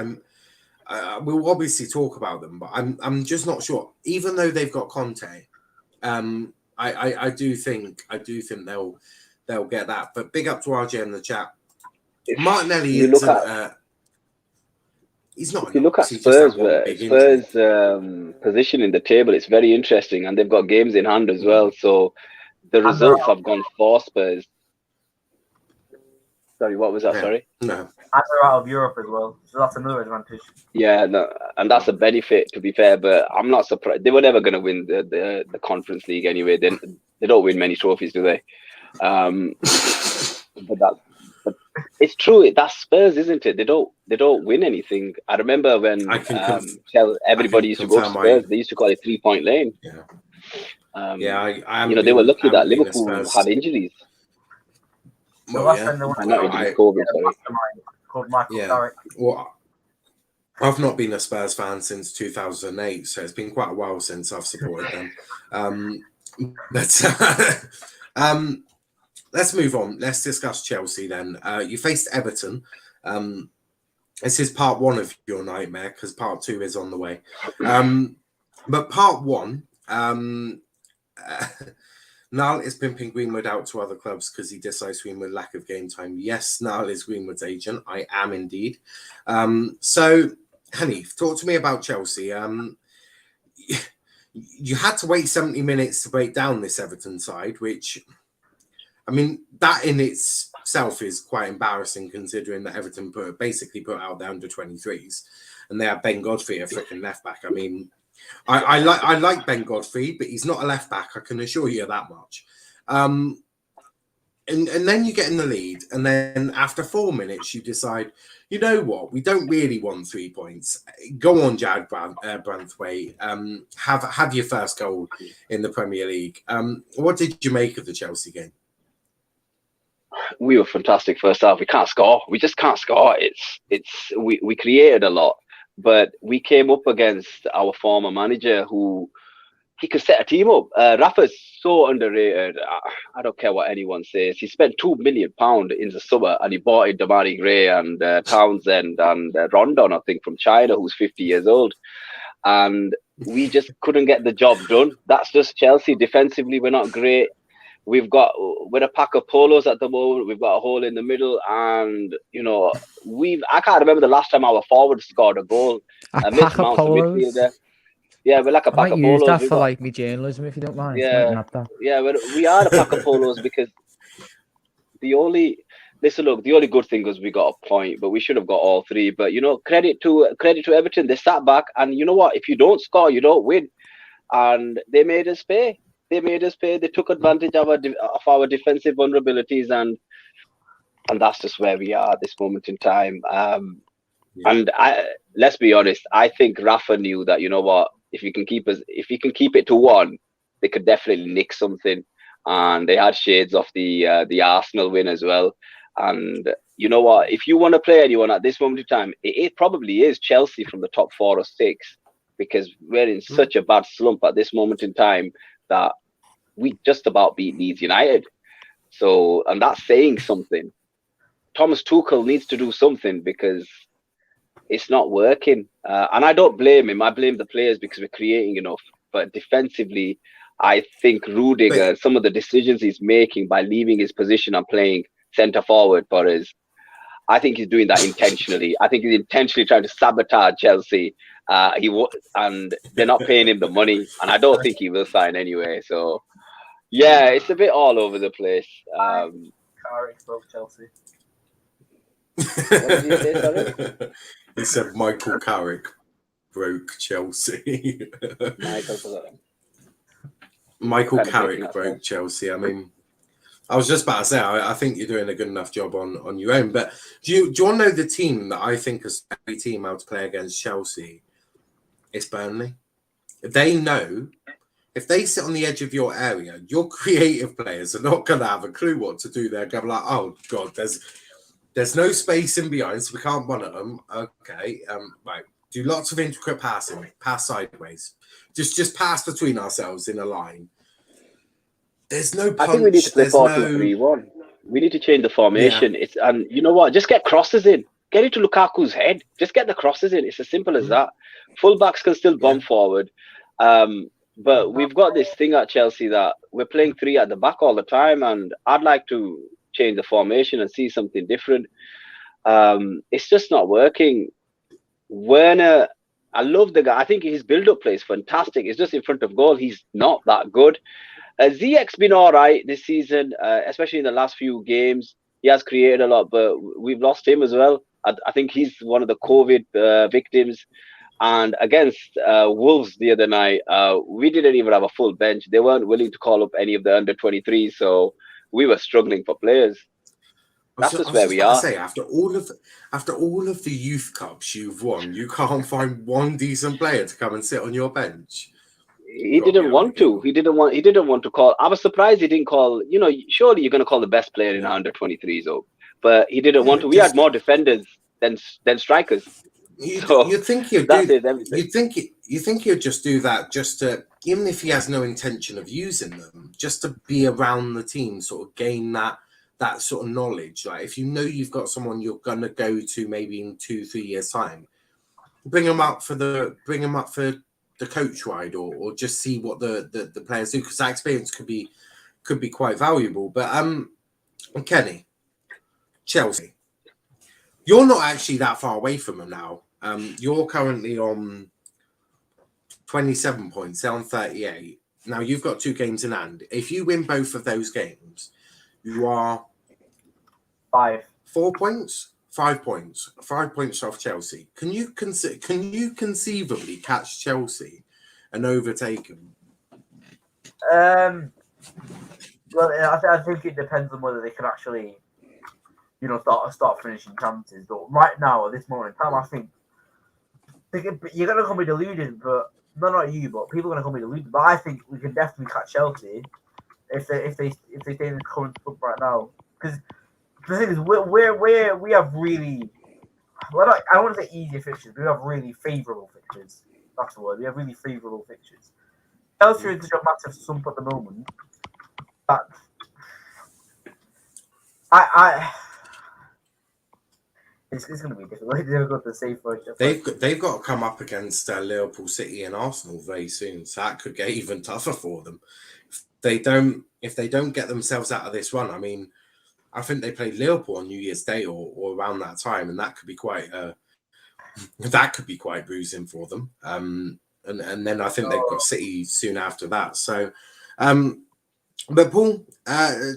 We'll obviously talk about them, but I'm just not sure. Even though they've got Conte, I do think they'll get that. But big up to RJ in the chat. Martinelli he's not. If you look at Spurs' position in the table, it's very interesting, and they've got games in hand as well. So the results have gone for Spurs. Sorry, what was that? Yeah. Sorry. No. And they're out of Europe as well, so that's another advantage. Yeah, no, and that's a benefit, to be fair. But I'm not surprised. They were never going to win the Conference League anyway. They don't win many trophies, do they? But it's true. That's Spurs, isn't it? They don't win anything. I remember when everybody used to go to Spurs. They used to call it 3-point lane. Yeah. They were lucky that Liverpool had injuries. Well, I've not been a Spurs fan since 2008, so it's been quite a while since I've supported them. Let's move on. Let's discuss Chelsea then. You faced Everton. This is part 1 of your nightmare, because part 2 is on the way. But part 1, Niall is pimping Greenwood out to other clubs because he dislikes Greenwood lack of game time. Yes, Niall is Greenwood's agent. I am indeed. So, Hanif, talk to me about Chelsea. You had to wait 70 minutes to break down this Everton side, which, I mean, that in itself is quite embarrassing considering that Everton basically put out their under-23s and they had Ben Godfrey, a freaking left-back. I mean, I like Ben Godfrey, but he's not a left back. I can assure you that much. And then you get in the lead, and then after 4 minutes, you decide, you know what? We don't really want 3 points. Go on, Jared Branthwaite. Have your first goal in the Premier League. What did you make of the Chelsea game? We were fantastic first half. We can't score. We just can't score. We created a lot. But we came up against our former manager who he could set a team up. Rafa's so underrated. I don't care what anyone says. He spent £2 million in the summer and he bought in Damari Gray and Townsend and Rondon, I think, from China, who's 50 years old. And we just couldn't get the job done. That's just Chelsea. Defensively, we're not great. We're a pack of polos at the moment. We've got a hole in the middle, and I can't remember the last time our forward scored a goal. A pack of polos. Yeah, we're like a pack of polos. I might use that for my journalism, if you don't mind. Yeah, we are a pack of polos because the only listen, look, the only good thing was we got a point, but we should have got all three. But credit to Everton. They sat back, and you know what? If you don't score, you don't win. And they made us pay. They took advantage of our defensive vulnerabilities, and that's just where we are at this moment in time. And let's be honest, I think Rafa knew that, you know what, if you can keep it to one, they could definitely nick something. And they had shades of the Arsenal win as well. And you know what, if you want to play anyone at this moment in time, it probably is Chelsea from the top 4 or 6, because we're in such a bad slump at this moment in time that we just about beat Leeds United. So, and that's saying something. Thomas Tuchel needs to do something, because it's not working. And I don't blame him. I blame the players, because we're creating enough. But defensively, I think Rudiger, some of the decisions he's making by leaving his position and playing centre forward for us, I think he's doing that intentionally. I think he's intentionally trying to sabotage Chelsea. And they're not paying him the money, and I don't think he will sign anyway. So, yeah, it's a bit all over the place. Carrick broke Chelsea. What did you say, sorry? He said Michael Carrick broke Chelsea. Michael Carrick broke Chelsea. I mean, I was just about to say, I think you're doing a good enough job on your own. But do you want to know the team that I think is a team out to play against Chelsea? It's Burnley. They know if they sit on the edge of your area, your creative players are not going to have a clue what to do. They're going to be like, oh, God, there's no space in behind, so we can't run at them. Okay, right. Do lots of intricate passing, pass sideways. Just pass between ourselves in a line. There's no punch. I think we need to play 4-2-3-1. We need to change the formation. Yeah. And you know what? Just get crosses in. Get into Lukaku's head. Just get the crosses in. It's as simple as that. Fullbacks can still bomb forward. But we've got this thing at Chelsea that we're playing 3 at the back all the time, and I'd like to change the formation and see something different. It's just not working. Werner, I love the guy. I think his build-up play is fantastic. It's just in front of goal. He's not that good. Ziyech's been all right this season, especially in the last few games. He has created a lot, but we've lost him as well. I think he's one of the COVID victims. And against Wolves the other night, we didn't even have a full bench. They weren't willing to call up any of the under-23, so we were struggling for players. That's just where we are. Say, after all of the youth cups you've won, you can't find one decent player to come and sit on your bench. He didn't want to. He didn't want to call. I was surprised he didn't call. Surely you're going to call the best player in under 23s, though. But he didn't want to. We had more defenders than strikers. You think he'd just do that just to, even if he has no intention of using them, just to be around the team, sort of gain that sort of knowledge. Like if you know you've got someone you're going to go to maybe in 2-3 years time, bring them up for the coach ride or just see what the players do, because that experience could be quite valuable. But Kenny, Chelsea, you're not actually that far away from them now. You're currently on 27 points, they're on 38. Now you've got 2 games in hand. If you win both of those games, you are 5 points. 5 points. 5 points off Chelsea. Can you conceivably catch Chelsea and overtake them? Well, I think it depends on whether they can actually, start finishing chances. But right now, at this moment in time, I think you're going to call me deluded, but not you, but people are going to call me deluded. But I think we can definitely catch Chelsea if they stay in the current club right now. Because the thing is, we have really, I don't want to say easier fixtures, but we have really favourable fixtures. That's the word. We have really favourable fixtures. Chelsea is a massive slump at the moment. But it's going to be difficult to say for us. They've got to come up against Liverpool, City, and Arsenal very soon, so that could get even tougher for them. If they don't get themselves out of this run, I mean, I think they played Liverpool on New Year's Day or around that time, and that could be quite bruising for them. And then I think they've got City soon after that. So, but Paul,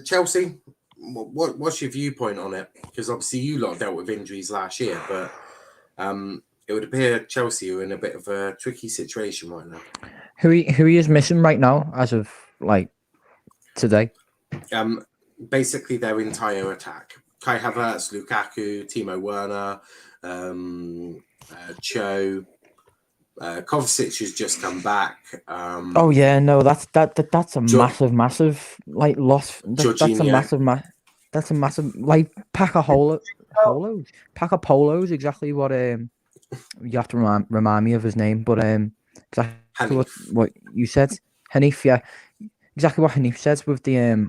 Chelsea, what's your viewpoint on it? Because obviously you lot dealt with injuries last year, but it would appear Chelsea are in a bit of a tricky situation right now. Who he is missing right now as of like today? Basically their entire attack. Kai Havertz, Lukaku, Timo Werner, Cho, Kovacic has just come back. Oh yeah, no, that's a massive like loss. That's a massive like pack of polos. Exactly what you have to remind me of his name, but exactly what you said, Hanif. Yeah, exactly what Hanif says with the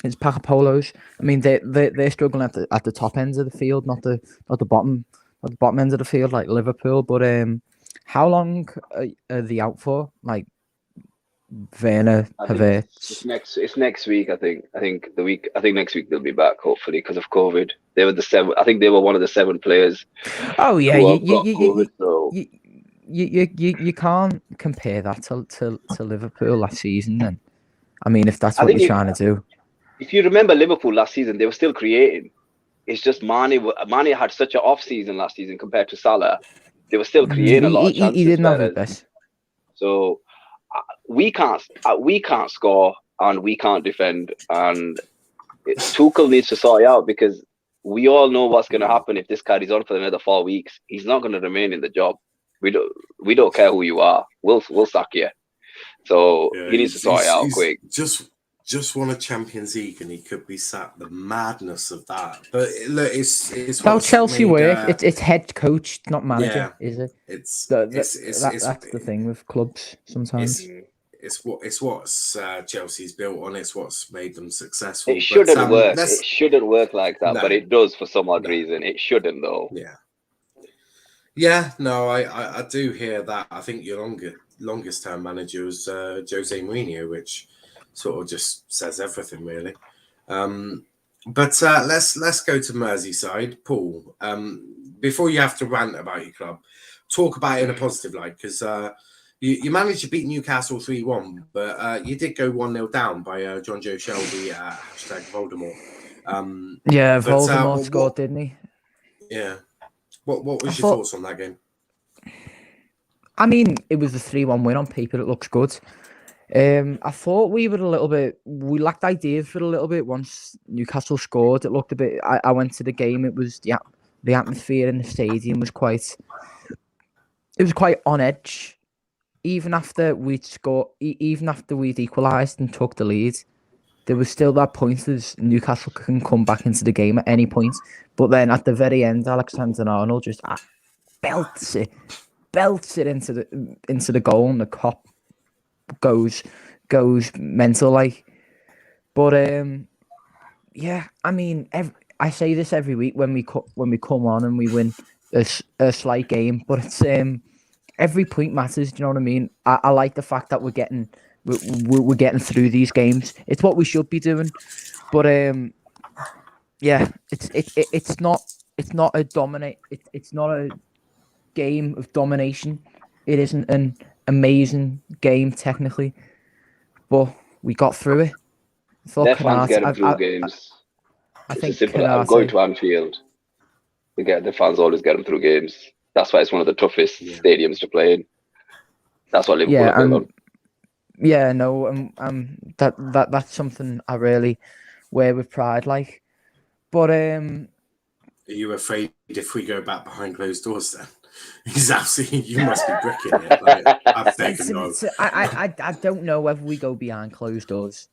it's pack of polos. I mean, they're struggling at the top ends of the field, not the bottom ends of the field like Liverpool. But how long are they out for? Like Werner, Havertz. It's next week. I think next week they'll be back. Hopefully, because of COVID, they were the 7. I think they were one of the 7 players. Oh yeah, you you can't compare that to Liverpool last season. Then, I mean, if that's what you're trying to do. If you remember Liverpool last season, they were still creating. It's just Mane had such an off season last season compared to Salah. They were still creating a lot of chances. He didn't have the best. So we can't score and we can't defend. And Tuchel needs to sort it out, because we all know what's going to happen if this carries on for another 4 weeks. He's not going to remain in the job. We don't care who you are. We'll sack you. So he needs to sort it out quick. Just won a Champions League and he could be sacked. The madness of that. But look, it's how Chelsea work. It's head coach, not manager, is it? That's the thing with clubs sometimes. It's what's Chelsea's built on. It's what's made them successful. It shouldn't work. It shouldn't work like that, but it does for some odd reason. It shouldn't though. Yeah. No, I do hear that. I think your longest term manager was Jose Mourinho, which sort of just says everything really. But let's go to Merseyside. Paul, before you have to rant about your club, talk about it in a positive light, because you managed to beat Newcastle 3-1, but you did go 1-0 down by John Joe Shelby #Voldemort. Voldemort scored, didn't he? Yeah. What was your thoughts on that game? I mean, it was a 3-1 win on paper. It looks good. I thought we lacked ideas for a little bit once Newcastle scored. It looked a bit. I went to the game. It was the atmosphere in the stadium was quite. It was quite on edge. Even after we'd equalised and took the lead, there was still that point that Newcastle can come back into the game at any point. But then at the very end, Alexander-Arnold just belts it into the goal, and the cop goes mental like. But I mean, I say this every week when we come on and we win a slight game, but it's every point matters. Do you know what I mean? I like the fact that we're getting through these games. It's what we should be doing. But it's not a game of domination. It isn't an amazing game technically, but we got through it. Their fans get them through games. I think it's simple. I'm going to Anfield. The fans always get them through games. That's why it's one of the toughest stadiums to play in. That's what Liverpool are built on. Yeah, no, that's something I really wear with pride, like. But are you afraid if we go back behind closed doors then? Exactly, you must be bricking it. Like, I don't know whether we go behind closed doors.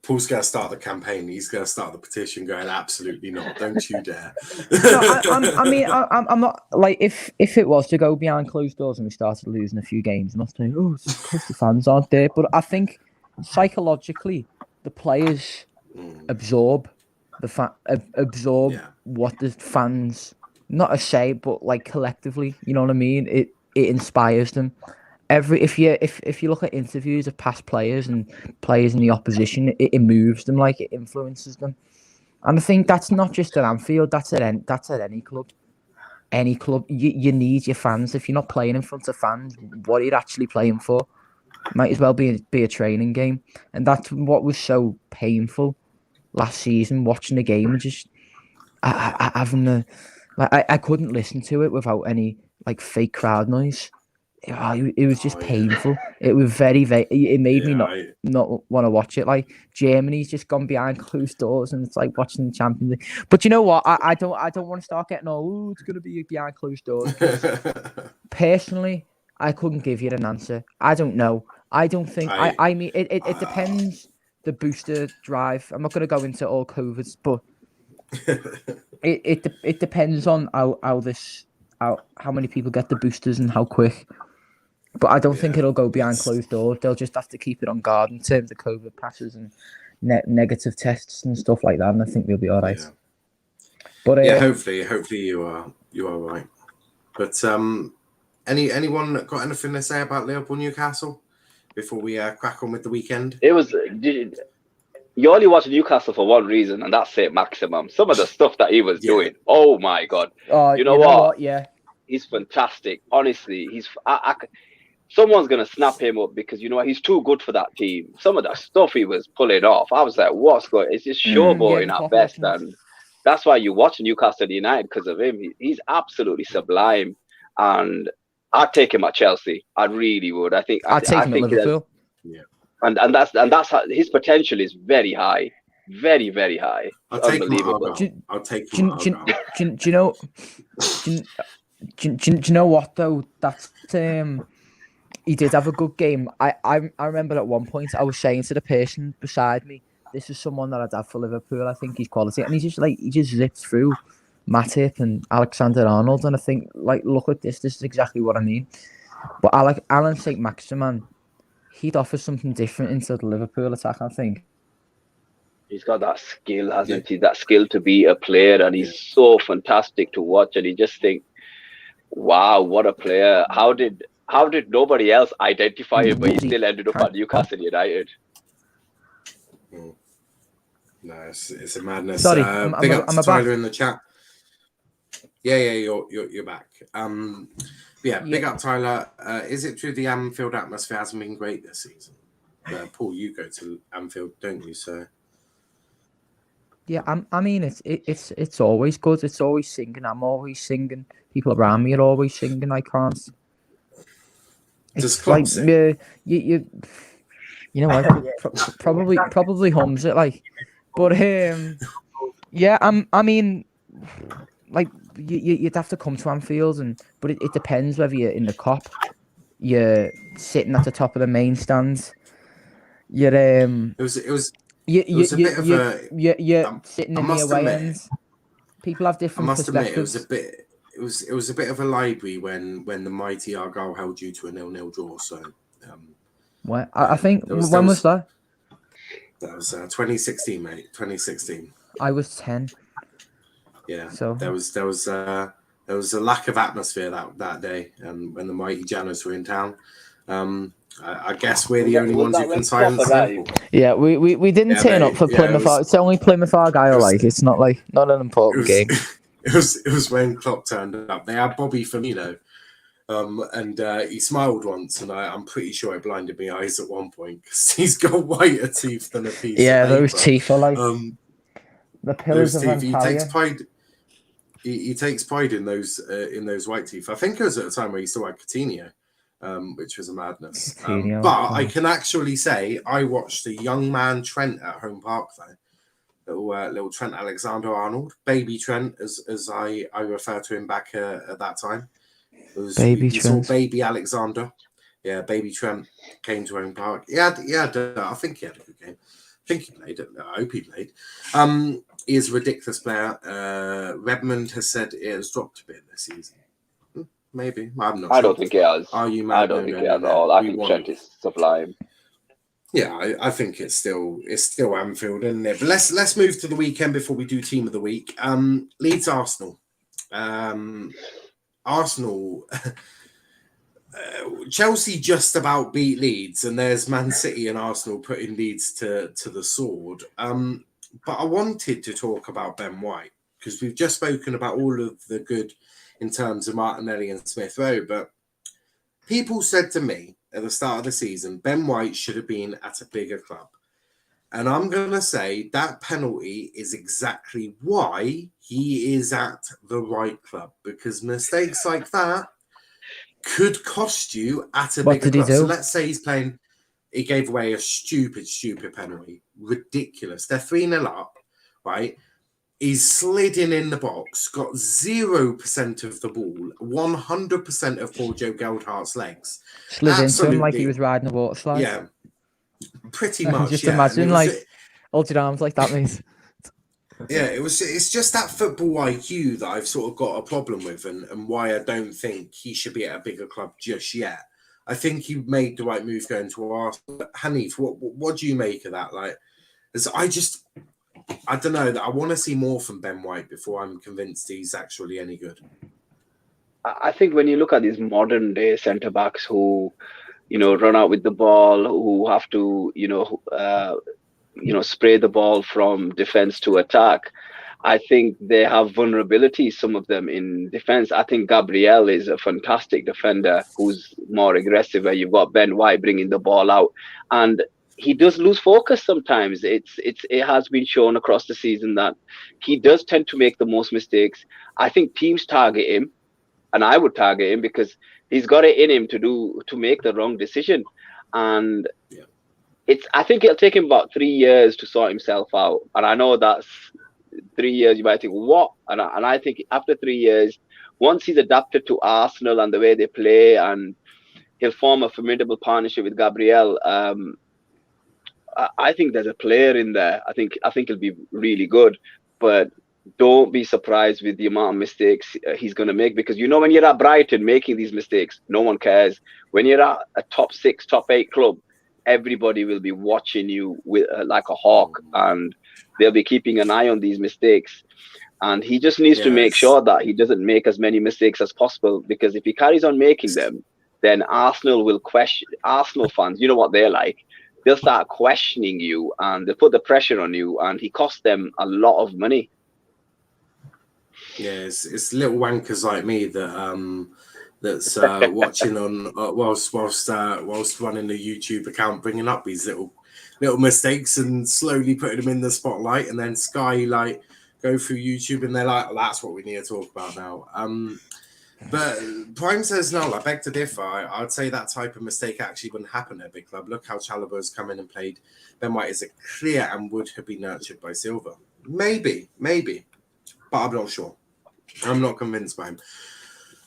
Paul's going to start the campaign. He's going to start the petition going, absolutely not. Don't you dare. I'm not, like, if it was to go behind closed doors and we started losing a few games, I'm not saying, it's because the fans aren't there. But I think psychologically, the players absorb what the fans, not say, but like collectively, you know what I mean? It inspires them. If you look at interviews of past players and players in the opposition, it moves them, like it influences them. And I think that's not just at Anfield, that's at any club. Any club, you need your fans. If you're not playing in front of fans, what are you actually playing for? Might as well be a training game, and that's what was so painful last season. Watching the game and just having the I couldn't listen to it without any like fake crowd noise. It was just painful. It was very. It made me not want to watch it. Like Germany's just gone behind closed doors, and it's like watching the Champions League. But you know what? I don't want to start getting it's going to be behind closed doors. Personally, I couldn't give you an answer. I don't know. I don't think. I mean, it depends. The booster drive. I'm not going to go into all COVIDs, but it depends on how many people get the boosters and how quick. But I don't think it'll go behind closed doors. They'll just have to keep it on guard in terms of COVID passes and negative tests and stuff like that. And I think we'll be all right. Yeah. But hopefully you are right. But anyone got anything to say about Liverpool Newcastle before we crack on with the weekend? It was you only watch Newcastle for one reason, and that's St. Maximum. Some of the stuff that he was doing. Oh my God! You know what? Yeah, he's fantastic. Honestly, someone's gonna snap him up because you know what? He's too good for that team. Some of the stuff he was pulling off, I was like, "What's going?" It's just showboating at best, and that's why you watch Newcastle United because of him. He's absolutely sublime, and I'd take him at Chelsea. I really would. I'd take him at Liverpool. Yeah, and that's how his potential is very high, very very high. Unbelievable. I'll take him. Do you know what though? That's he did have a good game. I remember at one point I was saying to the person beside me, "This is someone that I'd have for Liverpool. I think he's quality." And he just zipped through Matip and Alexander-Arnold, and I think look at this. This is exactly what I mean. But Alan St. Maximin, he'd offer something different into the Liverpool attack. I think he's got that skill, hasn't he? That skill to be a player, and he's so fantastic to watch. And you just think, wow, what a player! How did nobody else identify him, but he still ended up at Newcastle United? No, it's a madness. Sorry, big up to Tyler back. in the chat. Yeah, you're back. Big up Tyler. Is it true the Anfield atmosphere hasn't been great this season? Paul, you go to Anfield, don't you? So yeah, I mean it's always good. It's always singing. I'm always singing. People around me are always singing. I can't. It's like you know what? Probably hums it like, but yeah. I mean, like you'd have to come to Anfield, but it depends whether you're in the Kop, you're sitting at the top of the main stands, you're it was a bit of you're sitting in the away ends. People have different perspectives. It was a bit of a library when the mighty Argyle held you to a 0-0 draw. So, I think when was that? That was 2016, mate. 2016. I was 10. Yeah. So there was a lack of atmosphere that day when the mighty Janos were in town. I guess we're the only ones who can silence them. Yeah, we didn't turn up for Plymouth. It's only Plymouth Argyle. It's not an important game. It was when Klopp turned up. They had Bobby Firmino, and he smiled once, and I'm pretty sure it blinded my eyes at one point because he's got whiter teeth than a piece. Yeah, of paper. Those teeth are like the pillars of He takes pride. He takes pride in those white teeth. I think it was at a time where he still had Coutinho, which was a madness. But I can actually say I watched a young man Trent at Home Park though. Little Trent Alexander-Arnold, baby Trent, as I refer to him back at that time. We saw baby Alexander. Yeah, baby Trent came to Home Park. I think he had a good game. I think he played it. I hope he played. He is a ridiculous player. Redmond has said it has dropped a bit this season. Maybe. I'm not sure. I don't think it has. Are you mad? I don't think it has at all. I think Trent is sublime. Yeah, I think it's still Anfield, isn't it? But let's move to the weekend before we do team of the week. Leeds Arsenal. Arsenal. Chelsea just about beat Leeds, and there's Man City and Arsenal putting Leeds to the sword. But I wanted to talk about Ben White because we've just spoken about all of the good in terms of Martinelli and Smith Rowe. But people said to me, at the start of the season, Ben White should have been at a bigger club. And I'm going to say that penalty is exactly why he is at the right club, because mistakes like that could cost you at a bigger club. So let's say he gave away a stupid penalty. Ridiculous. They're 3-0 up, right? He's sliding in the box, got 0% of the ball, 100% of poor Joe Geldhart's legs. Slid into him like he was riding a water slide. Yeah, pretty much. Just imagine, hold your arms like that, mate. Yeah, it's just that football IQ that I've sort of got a problem with, and why I don't think he should be at a bigger club just yet. I think he made the right move going to Arsenal. But Hanif, what do you make of that? Like, I don't know. I want to see more from Ben White before I'm convinced he's actually any good. I think when you look at these modern day centre backs who, run out with the ball, who have to, spray the ball from defense to attack, I think they have vulnerabilities, some of them in defense. I think Gabriel is a fantastic defender who's more aggressive, where you've got Ben White bringing the ball out, and he does lose focus sometimes. It has been shown across the season that he does tend to make the most mistakes. I think teams target him, and I would target him, because he's got it in him to make the wrong decision. And I think it'll take him about 3 years to sort himself out. And I know that's 3 years. You might think, what? And I think after 3 years, once he's adapted to Arsenal and the way they play, and he'll form a formidable partnership with Gabriel, I think there's a player in there. I think he'll be really good, but don't be surprised with the amount of mistakes he's going to make, because when you're at Brighton making these mistakes, no one cares. When you're at a top 6, top 8 club, everybody will be watching you with like a hawk, and they'll be keeping an eye on these mistakes. And he just needs to make sure that he doesn't make as many mistakes as possible, because if he carries on making them, then Arsenal will question. Arsenal fans, you know what they're like. They'll start questioning you, and they'll put the pressure on you, and he costs them a lot of money. Yeah, it's little wankers like me that's watching on whilst running the YouTube account, bringing up these little mistakes and slowly putting them in the spotlight, and then Sky go through YouTube and they're like, oh, that's what we need to talk about now. But Prime says no. I beg to differ. I'd say that type of mistake actually wouldn't happen at a big club. Look how Chalobah's come in and played. Ben White is a clear and would have been nurtured by Silva. Maybe, but I'm not sure. I'm not convinced by him.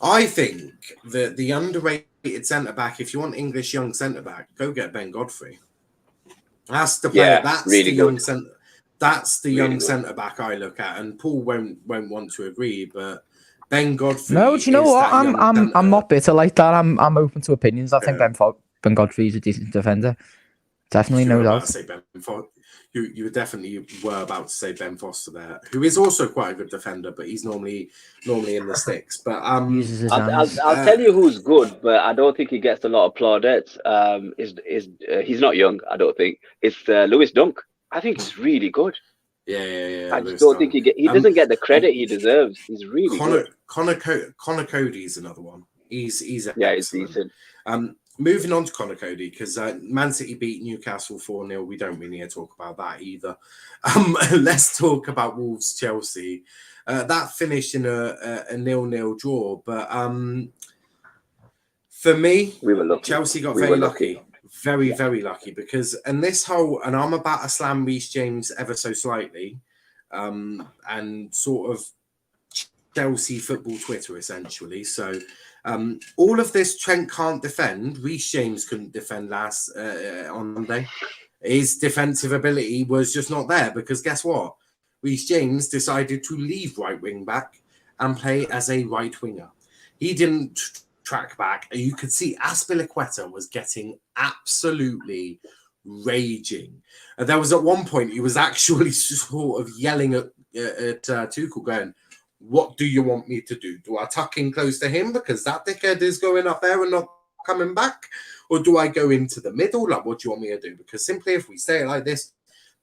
I think that the underrated centre-back, if you want English young centre-back, go get Ben Godfrey. That's the player. That's really the young centre. That's the young centre-back I look at, and Paul won't want to agree, but Ben Godfrey. No, do you know what? I'm not bitter like that. I'm open to opinions. I think Ben Godfrey is a decent defender. Definitely, no doubt. You definitely were about to say Ben Foster there, who is also quite a good defender, but he's normally in the sticks. But I'll tell you who's good, but I don't think he gets a lot of plaudits. He's not young, I don't think. It's Lewis Dunk. I think he's really good. Yeah. I just don't think he doesn't get the credit he deserves. He's really good. Connor Cody's another one. He's decent. Moving on to Connor Cody, because Man City beat Newcastle 4-0. We don't really need to talk about that either. Let's talk about Wolves Chelsea. That finished in a 0-0 draw, but for me, Chelsea got very lucky. Very lucky, because and I'm about to slam Reece James ever so slightly, and sort of Chelsea football Twitter essentially. So all of this, Trent can't defend. Reece James couldn't defend last on Monday. His defensive ability was just not there, because guess what? Reece James decided to leave right wing back and play as a right winger. He didn't track back. You could see Azpilicueta was getting absolutely raging. There was at one point he was actually sort of yelling at Tuchel, going, "What do you want me to do? Do I tuck in close to him because that dickhead is going up there and not coming back? Or do I go into the middle? Like, what do you want me to do? Because simply if we stay like this,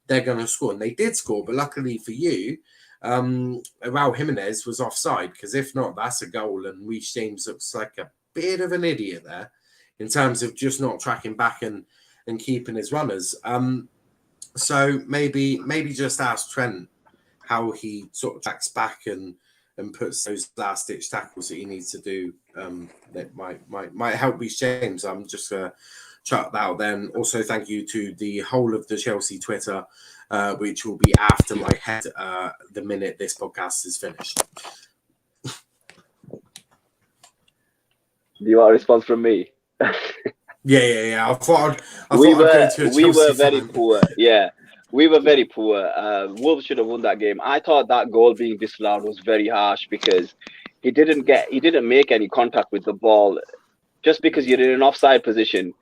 they're going to score." And they did score, but luckily for you, Raul Jimenez was offside, because if not, that's a goal. And Reece James looks like a bit of an idiot there in terms of just not tracking back and keeping his runners. So maybe just ask Trent how he sort of tracks back and puts those last ditch tackles that he needs to do. That might help Reece James. I'm just gonna chuck that out then. Also, thank you to the whole of the Chelsea Twitter, which will be after my head the minute this podcast is finished. Do you want a response from me? Yeah. I thought we I'd go to a Chelsea were very fan. poor. Yeah, we were very poor. Wolves should have won that game. I thought that goal being disallowed was very harsh because he didn't make any contact with the ball just because you're in an offside position,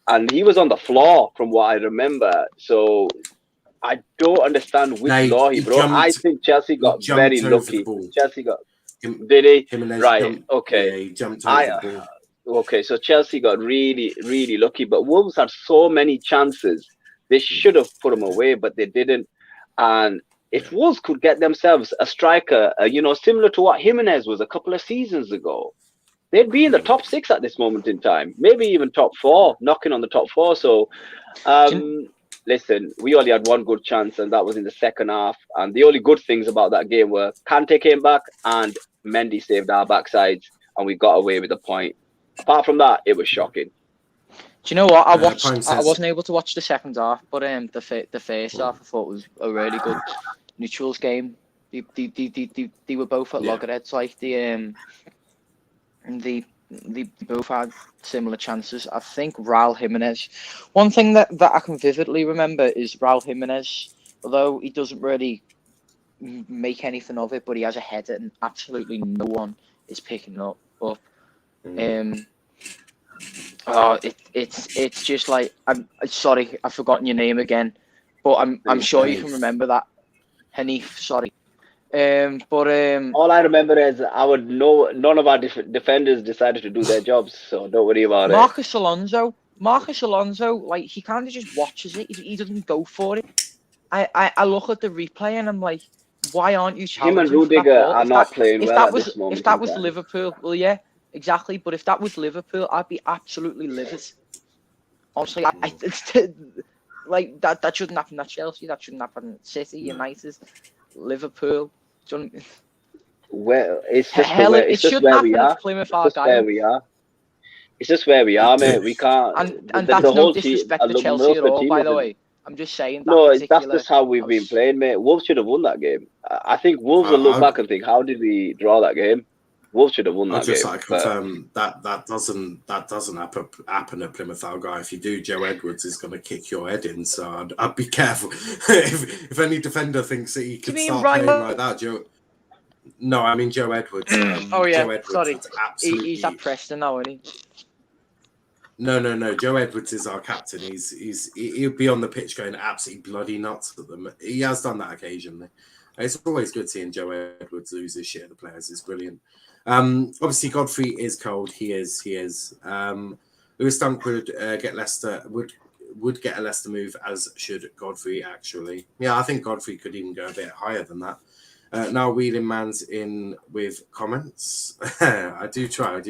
and he was on the floor from what I remember. So I don't understand which law he broke. I think Chelsea got very lucky. Chelsea got. Did he? Right. Okay. Yeah, he jumped over the ball. Okay, so Chelsea got really, really lucky, but Wolves had so many chances. They should have put them away, but they didn't. And if Wolves could get themselves a striker, similar to what Jimenez was a couple of seasons ago, they'd be in the top 6 at this moment in time, maybe even top 4, knocking on the top 4. So, listen, we only had one good chance, and that was in the second half. And the only good things about that game were Kante came back and Mendy saved our backsides, and we got away with the point. Apart from that, it was shocking. Do you know what? I wasn't able to watch the second half, but the first half I thought was a really good neutrals game. They were both at loggerheads, like they both had similar chances. I think Raul Jimenez. One thing that I can vividly remember is Raul Jimenez, although he doesn't really make anything of it, but he has a header and absolutely no one is picking up. It's just like I'm sorry, I've forgotten your name again, but I'm sure you can remember that. Hanif, sorry. All I remember is none of our defenders decided to do their jobs, so don't worry about it. Marcus Alonso, like he kind of just watches it. He doesn't go for it. I look at the replay and I'm like, why aren't you challenging? Him and Rudiger are not playing well at this moment. If that was Liverpool, well, yeah, exactly. But if that was Liverpool, I'd be absolutely livid. Honestly, like that shouldn't happen at Chelsea. That shouldn't happen at City, United, Liverpool. Well, it's just where we are. It's just where we are, mate. We can't. And that's no disrespect to Chelsea at all, by the way. I'm just saying. That's just how we've been playing, mate. Wolves should have won that game. I think Wolves will look back and think, how did we draw that game? Wolves should have won that game. I'll just confirm that doesn't happen at Plymouth Argyle. If you do, Joe Edwards is going to kick your head in. So I'd be careful. if any defender thinks that he could start playing like that, Joe. No, I mean Joe Edwards. Joe Edwards, sorry. He's at Preston now, isn't he? No. Joe Edwards is our captain. He'll be on the pitch going absolutely bloody nuts at them. He has done that occasionally. It's always good seeing Joe Edwards lose his shit at the players. It's brilliant. Obviously, Godfrey is cold. He is. Lewis Dunk would get Leicester. Would get a Leicester move, as should Godfrey. Actually, yeah, I think Godfrey could even go a bit higher than that. Now Wheeling Man's in with comments. I do try.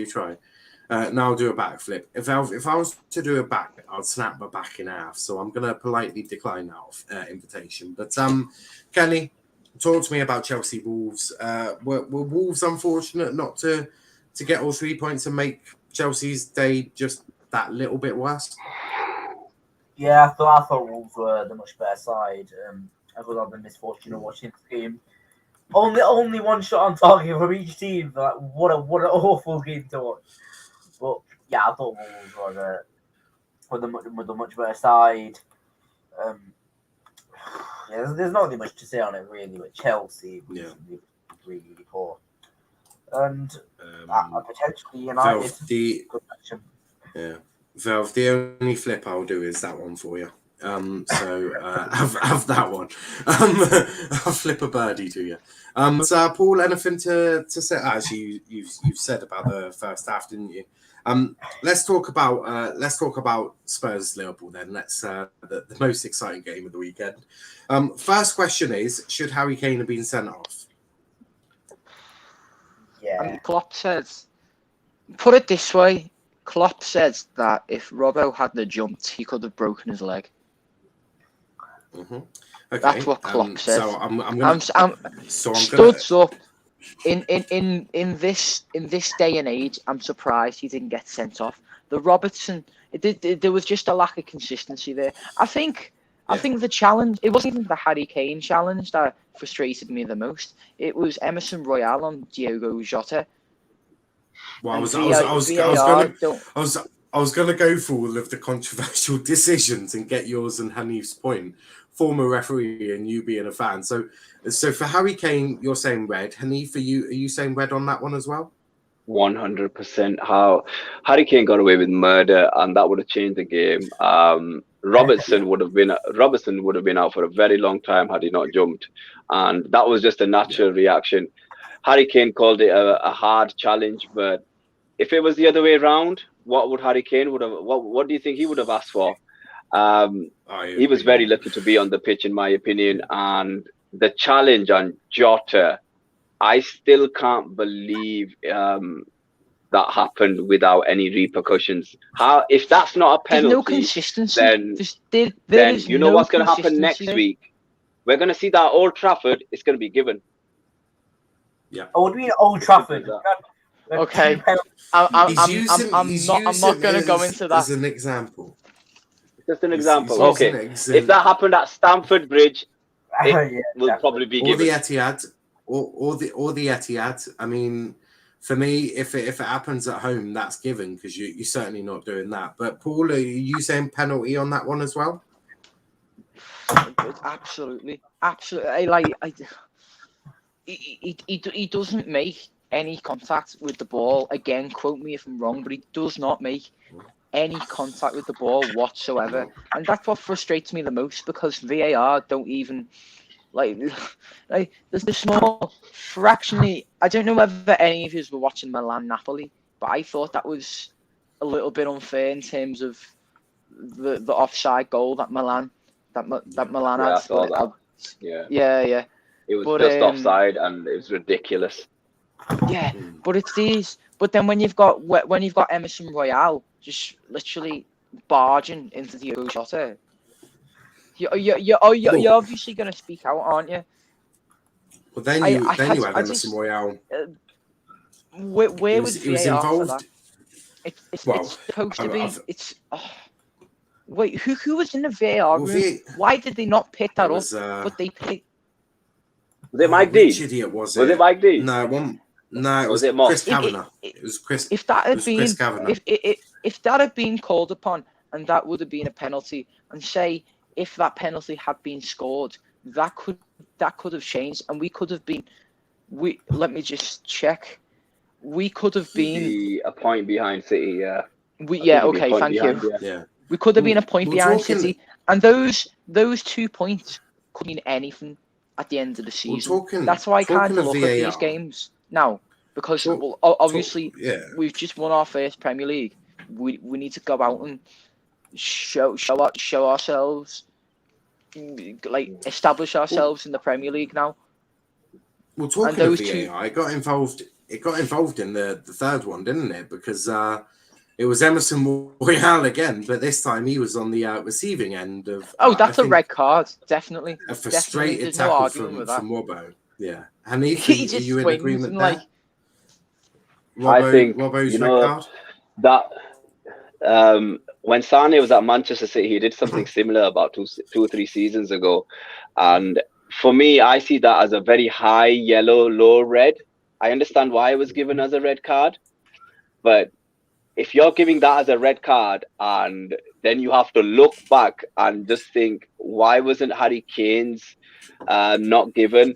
Now I'll do a backflip. If I was to do a back, I'd snap my back in half. So I'm going to politely decline that invitation. But Kenny, talk to me about Chelsea Wolves. Were Wolves unfortunate not to get all 3 points and make Chelsea's day just that little bit worse? Yeah, I thought Wolves were the much better side. I would have the misfortune of watching this game. Only one shot on target from each team. Like, what an awful game to watch. But yeah, I thought Wolves were the much better side. There's not really much to say on it really. But Chelsea was really poor, and potentially United. Valve, the only flip I'll do is that one for you. So have that one. I'll flip a birdie to you. So Paul, anything to say? Actually, you've said about the first half, didn't you? Let's talk about Spurs Liverpool then. Let's the most exciting game of the weekend. First question is: should Harry Kane have been sent off? Yeah. Klopp says, put it this way: Klopp said that if Robbo hadn't jumped, he could have broken his leg. Mm-hmm. Okay. That's what Klopp said. So I'm Studs up. In this day and age, I'm surprised he didn't get sent off. The Robertson, there was just a lack of consistency there. I think the challenge, it wasn't even the Harry Kane challenge that frustrated me the most. It was Emerson Royale on Diogo Jota. Well, I was gonna go for all of the controversial decisions and get yours and Hanif's point. Former referee and you being a fan. So for Harry Kane, you're saying red. Hanif, are you saying red on that one as well? 100%. How Harry Kane got away with murder, and that would have changed the game. Robertson would have been out for a very long time had he not jumped, and that was just a natural reaction. Harry Kane called it a hard challenge, but if it was the other way around, what would Harry Kane would have? What do you think he would have asked for? He was very lucky to be on the pitch, in my opinion, and the challenge on Jota, I still can't believe that happened without any repercussions. How, if that's not a penalty, there's no consistency. Then you know what's going to happen next week? We're going to see that at Old Trafford. It's going to be given. Yeah. Oh, what do you mean Old Trafford? Okay. I'm not going to go into that. As an example. Just an example. Okay. If that happened at Stamford Bridge, it will probably be given. Or the Etihad. Or the Etihad. I mean, for me, if it happens at home, that's given because you're certainly not doing that. But Paul, are you saying penalty on that one as well? Absolutely. He doesn't make any contact with the ball. Again, quote me if I'm wrong, but he does not make any contact with the ball whatsoever, and that's what frustrates me the most because VAR don't even like there's the small fractionally. I don't know whether any of you were watching Milan Napoli, but I thought that was a little bit unfair in terms of the offside goal that Milan had. I saw that. Yeah. It was just offside, and it was ridiculous. Yeah, but it's these. But then when you've got Emerson Royale just literally barging into the Jota, you're obviously going to speak out, aren't you? Well, then you had Emerson Royale. Where was VAR for that? It's supposed to be. Wait, who was in the VAR room? Why did they not pick that up? But they picked. Was it Mike D? Which idiot was it? Was it Mike D? No, it was Chris Kavanagh. It was Chris. If that had been, Chris Kavanagh. if that had been called upon, and that would have been a penalty, and say if that penalty had been scored, that could have changed, and we could have been. Let me just check. We could have been a point behind City. Yeah. Okay. Thank you. Yeah. We could have been a point behind City, and those 2 points could mean anything at the end of the season. That's why I kind of look at these games now, because obviously we've just won our first Premier League. We need to go out and show ourselves, like establish ourselves in the Premier League now. Well, talking of VAR, it got involved in the third one, didn't it? Because it was Emerson Royale again, but this time he was on the receiving end of. That's a red card, definitely. A frustrated tackle from Robbo. Yeah, and are you in agreement there? I think Robbo's red card. That when Sane was at Manchester City, he did something similar about two or three seasons ago, and for me, I see that as a very high yellow, low red. I understand why it was given as a red card, but if you're giving that as a red card and then you have to look back and just think, why wasn't Harry Kane's not given?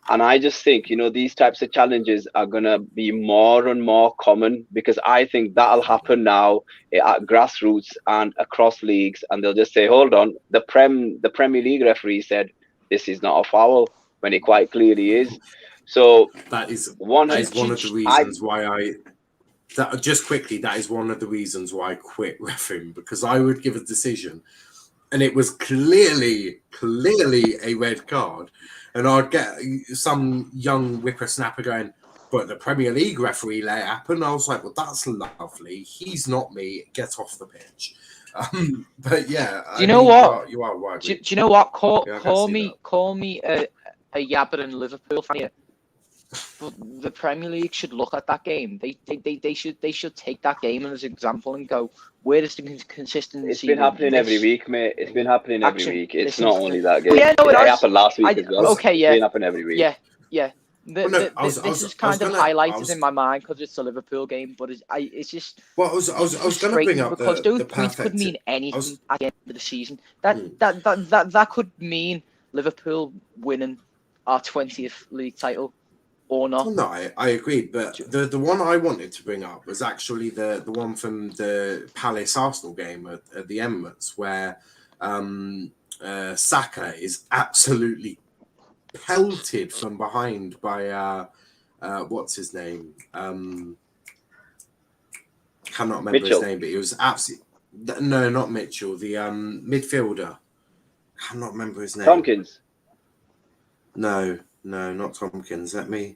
And I just think, these types of challenges are going to be more and more common, because I think that'll happen now at grassroots and across leagues. And they'll just say, hold on, the Premier League referee said this is not a foul when it quite clearly is. So that is one of the reasons why that is one of the reasons why I quit refereeing, because I would give a decision and it was clearly a red card, and I'd get some young whippersnapper going, but the Premier League referee let it happen. I was like, well, that's lovely. He's not me. Get off the pitch. But yeah, Do you know what? You are right. Do you know what? Call me a yabbering Liverpool fan. But the Premier League should look at that game. They should take that game as an example and go, where is the consistency? It's been happening every week, mate. It's been happening every week. It's not only that game. Yeah, no, it happened last week as well. Okay, yeah. It's been happening every week. Yeah. This is kind of highlighted in my mind because it's a Liverpool game, but it's just. Well, I was going to bring up because those points could mean anything at the end of the season. That could mean Liverpool winning our 20th league title or not. Well, no, I agree, but the one I wanted to bring up was actually the one from the Palace Arsenal game at the Emirates, where Saka is absolutely pelted from behind by what's his name? Cannot remember Mitchell. his name, but he was absolutely no, not Mitchell, the midfielder. Cannot remember his name. Tompkins. No, not Tompkins. Let me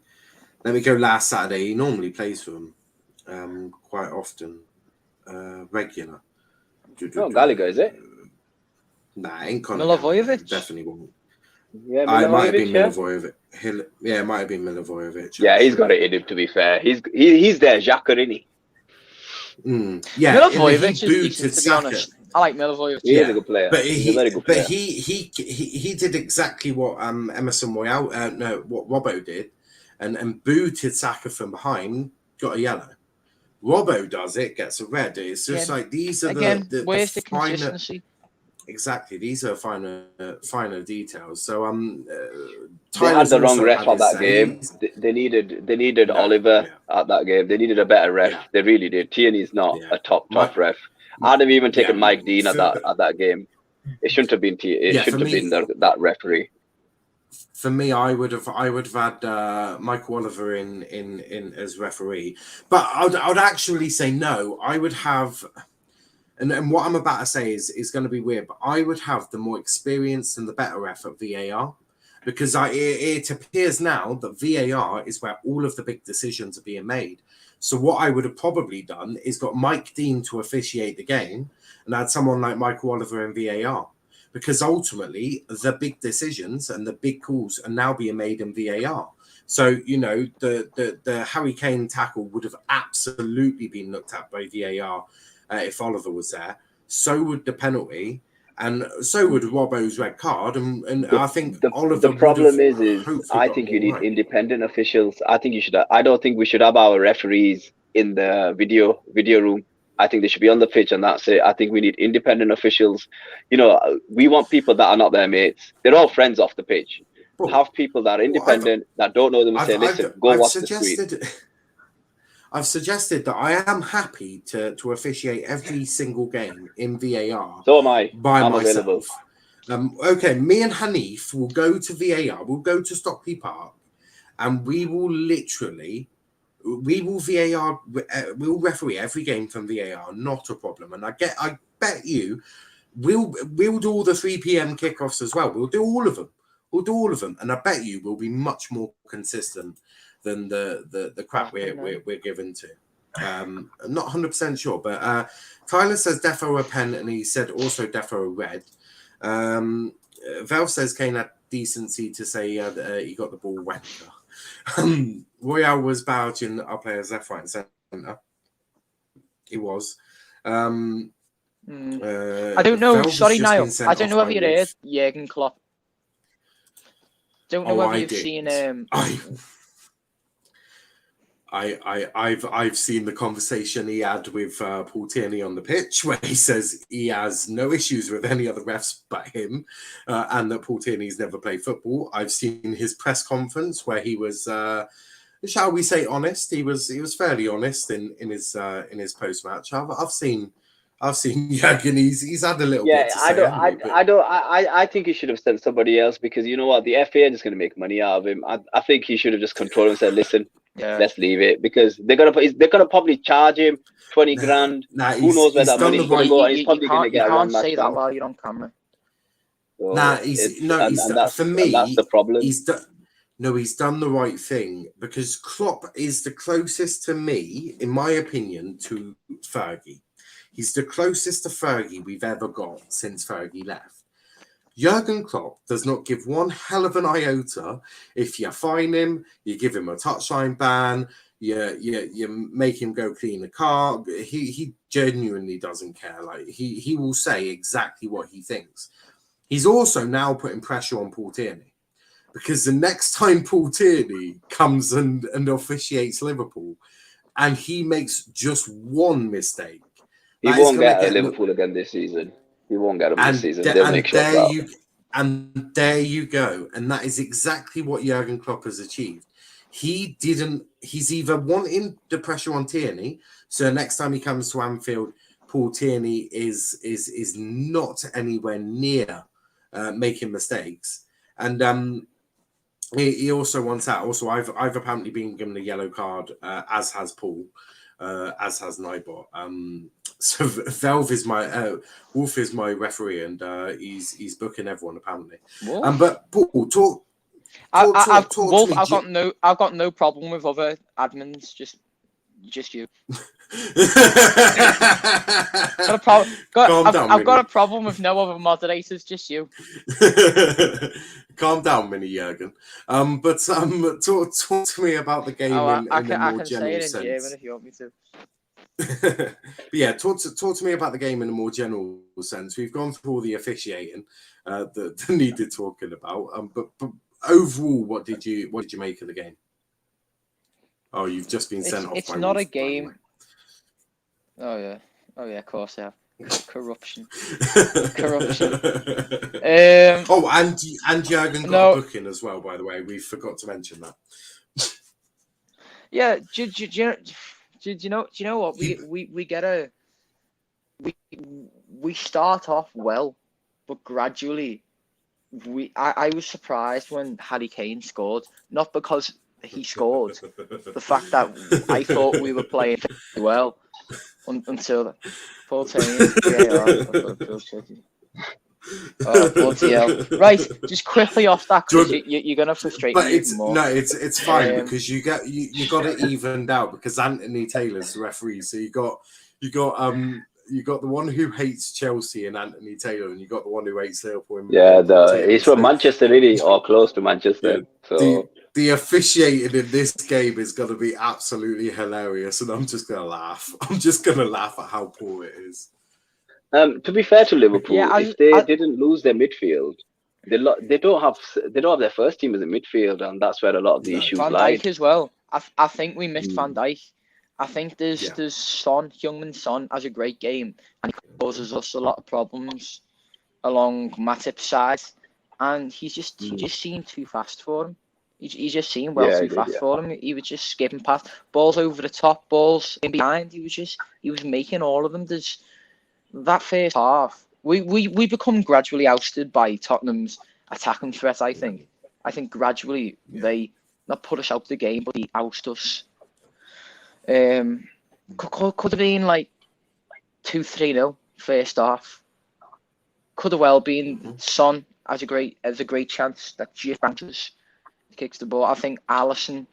go last Saturday. He normally plays for them quite often, regular. Oh, Gallagher, is it? Nah, ain't Milivojevic? Definitely won't. Yeah, It might have been yeah. Milivojevic. Yeah, it might have been Milivojevic. Yeah, he's got it in him, to be fair. He's there, Xhaka, isn't he? Yeah, Milivojevic he is booted decent, to be Saka. honest. I like Milivojevic. He is a good player. But He's a very good player. he did exactly what Emerson Royale, what Robbo did, and booted Saka from behind, got a yellow. Robbo does it, gets a red. It's just like these are where's the finer, consistency? exactly, these are finer details. So They had the wrong ref at that game. They needed Oliver at that game. They needed a better ref. Yeah. They really did. Tierney's not a top ref. I'd have even taken Mike Dean at that game. It shouldn't have been that referee. For me, I would have had Michael Oliver in as referee, but I would actually say no. I would have, and what I'm about to say is going to be weird, but I would have the more experienced and the better ref at VAR, because it appears now that VAR is where all of the big decisions are being made. So what I would have probably done is got Mike Dean to officiate the game and had someone like Michael Oliver in VAR. Because ultimately, the big decisions and the big calls are now being made in VAR. So, the Harry Kane tackle would have absolutely been looked at by VAR if Oliver was there. So would the penalty, and so would Robbo's red card. And I think Oliver. The problem is I think you need independent officials. I don't think we should have our referees in the video room. I think they should be on the pitch, and that's it. I think we need independent officials. We want people that are not their mates. They're all friends off the pitch. Well, have people that are independent, that don't know them, and say, listen, go watch the screen. I've suggested that I am happy to officiate every single game in VAR. So am I. By I'm myself. available. Okay, me and Hanif will go to VAR. We'll go to Stockley Park, and we will VAR. We'll referee every game from VAR, not a problem. And I bet you, we'll do all the 3 p.m. kickoffs as well. We'll do all of them. And I bet you we'll be much more consistent than the crap we're given to. I'm not 100% sure, but Tyler says defo a pen, and he said also defo a red. Val says Kane had decency to say he got the ball wanker. Royale was barging our players left, right, and centre. He was. I don't know. Sorry, Niall. I don't know whether you heard Jurgen Klopp. Don't know whether you've seen. I've seen the conversation he had with Paul Tierney on the pitch, where he says he has no issues with any other refs but him, and that Paul Tierney's never played football. I've seen his press conference where he was, shall we say, honest. He was fairly honest in his post match. I've seen Jurgen. He's had a little bit to say. I think he should have sent somebody else, because you know what, the FA are just going to make money out of him. I think he should have just controlled and said, listen. Yeah. Let's leave it, because they're gonna probably charge him 20 grand. Who knows where that money's gonna go? And he's probably gonna get one match. You can't say that while you're on camera. So for me, that's the problem. No, he's done the right thing because Klopp is the closest to me, in my opinion, to Fergie. He's the closest to Fergie we've ever got since Fergie left. Jurgen Klopp does not give one hell of an iota. If you fine him, you give him a touchline ban, you make him go clean the car. He genuinely doesn't care. Like he will say exactly what he thinks. He's also now putting pressure on Paul Tierney. Because the next time Paul Tierney comes and officiates Liverpool and he makes just one mistake, he won't get Liverpool again this season. He won't get them this season. They'll make sure of that. And there you go. And that is exactly what Jurgen Klopp has achieved. He's either wanting the pressure on Tierney, so next time he comes to Anfield, Paul Tierney is not anywhere near making mistakes. And he also wants out. Also, I've apparently been given a yellow card, as has Paul, as has Nybot. So Wolf is my referee, and he's booking everyone apparently. But Paul, talk to me. I've got no problem with other admins. Just you. I've got a problem with no other moderators, just you. Calm down, Mini Jurgen. But talk to me about the game in a more general sense. I can say it in German if you want me to. But yeah, talk to me about the game in a more general sense. We've gone through all the officiating that needed talking about. But overall, what did you make of the game? Oh, you've just been sent off. It's not a game. Oh yeah, of course, yeah. Corruption. And Jurgen got a booking as well. By the way, we forgot to mention that. Yeah, do you know what we start off well, but gradually I was surprised when Harry Kane scored, not because he scored, the fact that I thought we were playing well until Paul Tierney. Oh, bloody hell. Right, just quickly off that because you're going to frustrate me even more. No, it's fine because you got it evened out because Anthony Taylor's the referee. So you got the one who hates Chelsea and Anthony Taylor, and you got the one who hates Liverpool. He's from Manchester, really, or close to Manchester. Yeah, so the officiating in this game is going to be absolutely hilarious, and I'm just going to laugh. I'm just going to laugh at how poor it is. To be fair to Liverpool, if they didn't lose their midfield, they don't have their first team as a midfield, and that's where a lot of the issues lie. Van Dijk as well. I think we missed Van Dijk. I think there's Son, Heung-min Son has a great game, and he causes us a lot of problems along Matip's side, and he just seemed too fast for him. He just seemed too fast for him. He was just skipping past balls over the top, balls in behind. He was making all of them. There's that first half. We become gradually ousted by Tottenham's attacking threat. I think gradually they not put us out of the game, but they oust us. Could have been like 2-3-0 first half. Could have well been. Son has a great chance that just bounces, kicks the ball. I think Alisson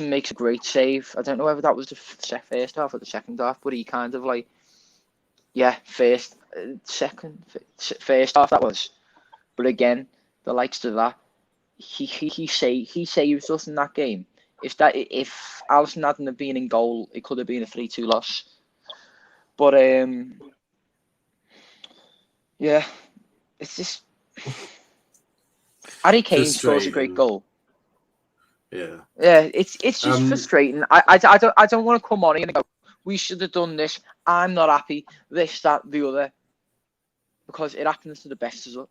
makes a great save. I don't know whether that was the first half or the second half, but he kind of like first half that was. But again, the likes of that, he saves us in that game. If Alisson hadn't have been in goal, it could have been a 3-2 loss. But it's just Harry Kane scores a great goal. Yeah, it's just frustrating. I don't want to come on and go, we should have done this. I'm not happy. This, that, the other. Because it happens to the best of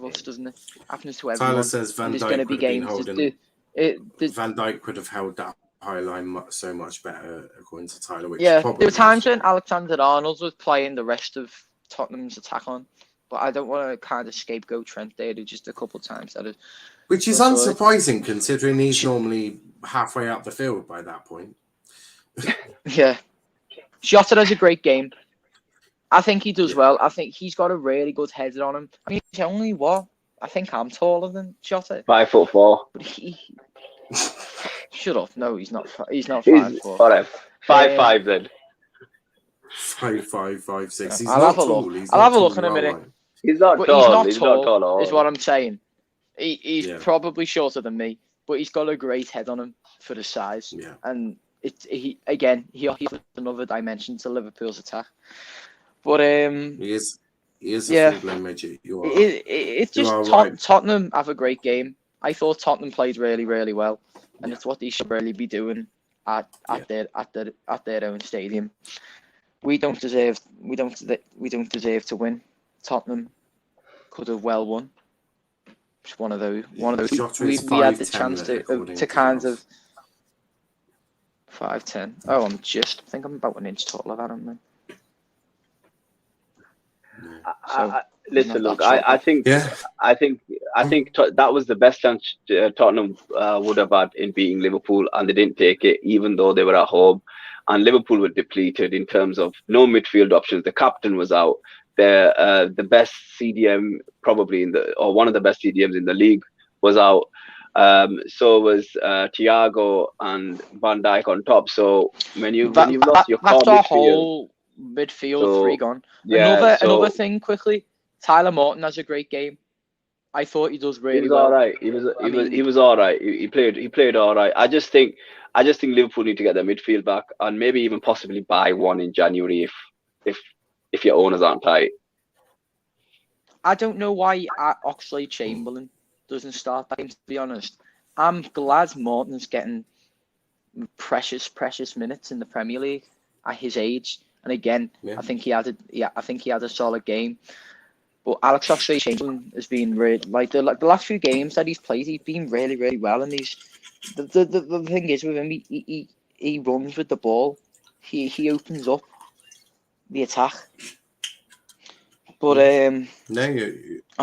us, doesn't it? It happens to everyone. Tyler says Van Dijk could have been holding. Van Dijk could have held that high line so much better, according to Tyler. There were times when Alexander-Arnold was playing the rest of Tottenham's attack on, but I don't want to kind of scapegoat Trent there. Just a couple of times which is unsurprising considering he's normally halfway up the field by that point. Yeah, Jota has a great game. I think he does well. I think he's got a really good header on him. I mean, he's only I think I'm taller than Jota. 5'4". But he shut up. No, he's not. He's not He's 5'4". all right. 5'5" then. 5'5", 5'6". He's I'll not have a tall. look. He's I'll not have a tall. look in You a are minute. right. He's not But tall. he's not tall, at all. is what I'm saying. He's Yeah. probably shorter than me, but he's got a great head on him for the size. Yeah. And he offers another dimension to Liverpool's attack. But He is a yeah. full-blown midget. You are. It's You just are right. Tottenham have a great game. I thought Tottenham played really, really well, and it's what they should really be doing at their own stadium. We don't deserve to win. Tottenham could have well won. It's one of those. Jota We is had the 5'10" chance according to kind Ralph. of 5'10". Oh, I think I'm about an inch taller than him then. So, Listen, not look, that I think Yeah. that was the best chance Tottenham would have had in beating Liverpool, and they didn't take it, even though they were at home. And Liverpool were depleted in terms of no midfield options. The captain was out. The best CDM probably or one of the best CDMs in the league was out. So was Thiago and Van Dijk on top. So when you've lost your core that's our midfield, whole midfield three gone. Yeah, Another thing quickly. Tyler Morton has a great game. I thought he does really well. All right. He was all right. He played all right. I just think Liverpool need to get their midfield back, and maybe even possibly buy one in January if your owners aren't tight. I don't know why Oxlade-Chamberlain doesn't start that game, to be honest. I'm glad Morton's getting precious minutes in the Premier League at his age. And again, I think he had a solid game. But Alex Oxlade-Chamberlain has been really, like the last few games that he's played, he's been really, really well. And the thing is with him, he runs with the ball. He opens up the attack. But I'm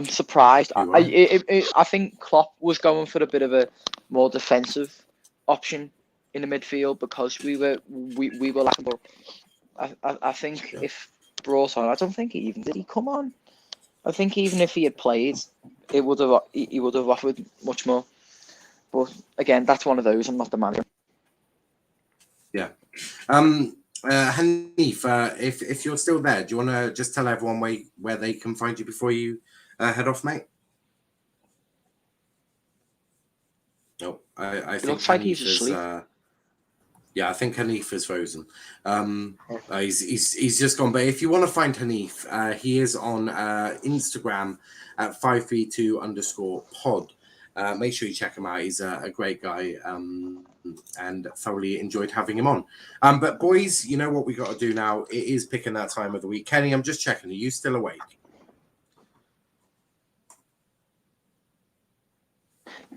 surprised. I think Klopp was going for a bit of a more defensive option in the midfield because we were lacking. I think if brought on, I don't think did he come on? I think even if he had played, he would have offered much more. But again, that's one of those. I'm not the manager. Yeah. Hanif, if you're still there, do you want to just tell everyone where they can find you before you head off, mate? No, I think looks like he's asleep. Yeah, I think Hanif is frozen. He's just gone. But if you want to find Hanif, he is on Instagram at 532_pod. Make sure you check him out. He's a great guy, and thoroughly enjoyed having him on. But boys, you know what we got to do now? It is picking that time of the week. Kenny, I'm just checking. Are you still awake?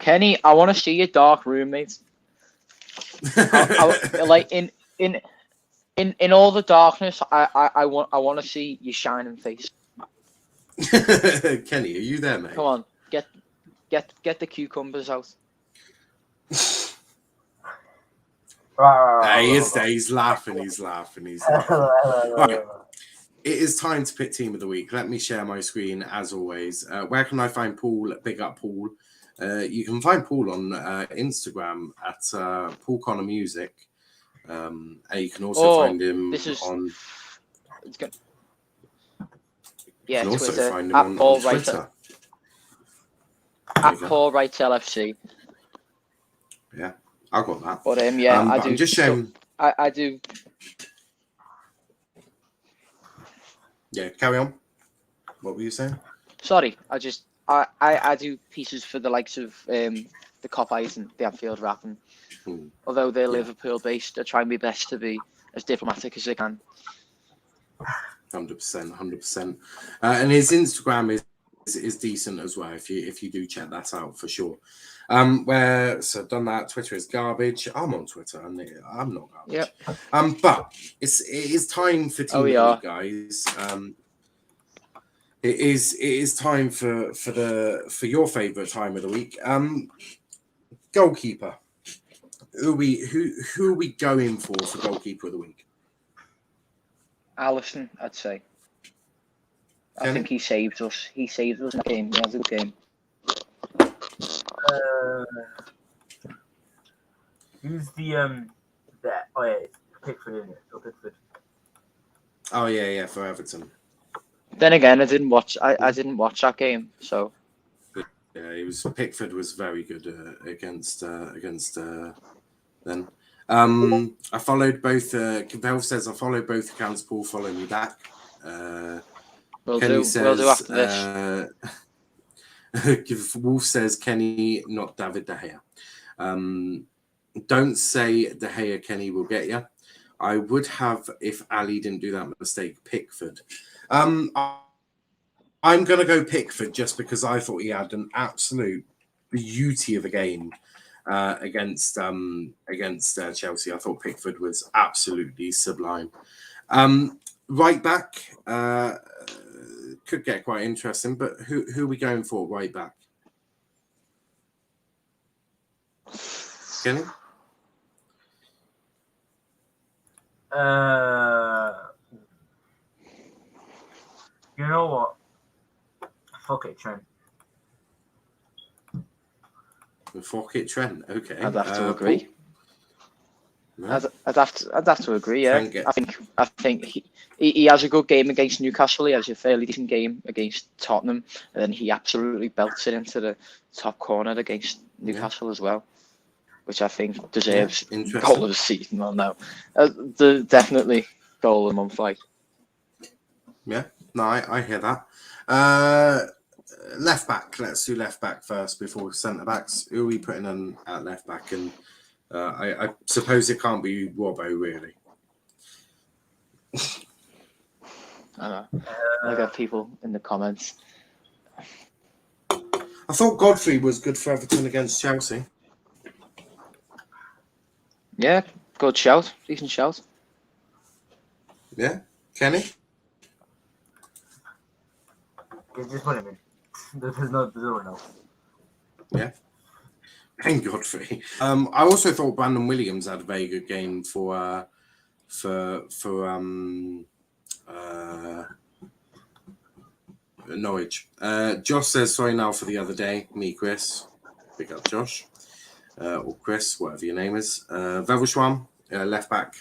Kenny, I want to see your dark room, mate. Like in all the darkness, I want to see your shining face. Kenny, are you there, mate? Come on, get the cucumbers out. He's laughing. Right. It is time to pick team of the week. Let me share my screen as always. Where can I find Paul? Big up Paul. You can find Paul on Instagram at Paul Connor Music. And you can also find him on. Yeah, you can also Twitter, find him on Twitter. At Paul Wright LFC. Yeah, I got that. But yeah, I do. I'm just showing. I do. Yeah, carry on. What were you saying? Sorry, I do pieces for the likes of the Cop Eyes and the Anfield Rap, and although they're Liverpool based, I try my best to be as diplomatic as I can. 100%. And his Instagram is decent as well. If you do check that out for sure. So done that. Twitter is garbage. I'm on Twitter. I'm not garbage. Yep. But it is time for team of the week, guys. It is time for your favourite time of the week. Goalkeeper. Who are we going for goalkeeper of the week? Alisson, I'd say. I think he saved us. He saved us in the game. He has a good game. Who's the oh yeah, it's Pickford, isn't it? Or Pickford. Oh yeah, for Everton. Then again, I didn't watch that game, so. Yeah, Pickford was very good against then. I followed both. Val says I followed both accounts. Paul, follow me back. We'll Kenny do. says, We'll do after this. Wolf says Kenny, not David De Gea. Don't say De Gea, Kenny will get you. I would have if Ali didn't do that mistake. Pickford. I'm going to go Pickford just because I thought he had an absolute beauty of a game against Chelsea. I thought Pickford was absolutely sublime. Right back could get quite interesting, but who are we going for right back? Kenny? You know what? Fuck it, Trent. Fuck it, Trent. Okay. I'd have to agree. No? I'd have to agree. Yeah, I think he has a good game against Newcastle. He has a fairly decent game against Tottenham, and then he absolutely belts it into the top corner against Newcastle as well, which I think deserves goal of the season. Well, no, definitely goal of the month. Like, yeah, no, I hear that. Left back. Let's do left back first before centre backs. Who are we putting on at left back? And I suppose it can't be Robbo, really. I don't know. I got people in the comments. I thought Godfrey was good for Everton against Chelsea. Yeah, good shout. Decent shout. Yeah, Kenny? Just put him in. There's no one else. Yeah. Thank Godfrey. I also thought Brandon Williams had a very good game for Norwich. Josh says sorry now for the other day. Me, Chris. Big up, Josh. Or Chris, whatever your name is. Vevelschwam, left back.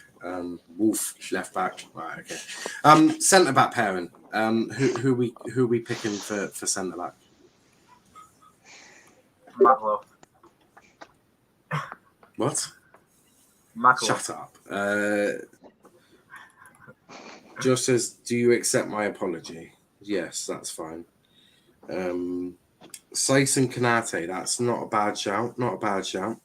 Wolf, left back. Right, okay. Centre back pairing. Who are we picking for centre back? Matlow. What? Matlow. Shut up. Josh says, do you accept my apology? Yes, that's fine. Saiss and Konate, that's not a bad shout. Not a bad shout.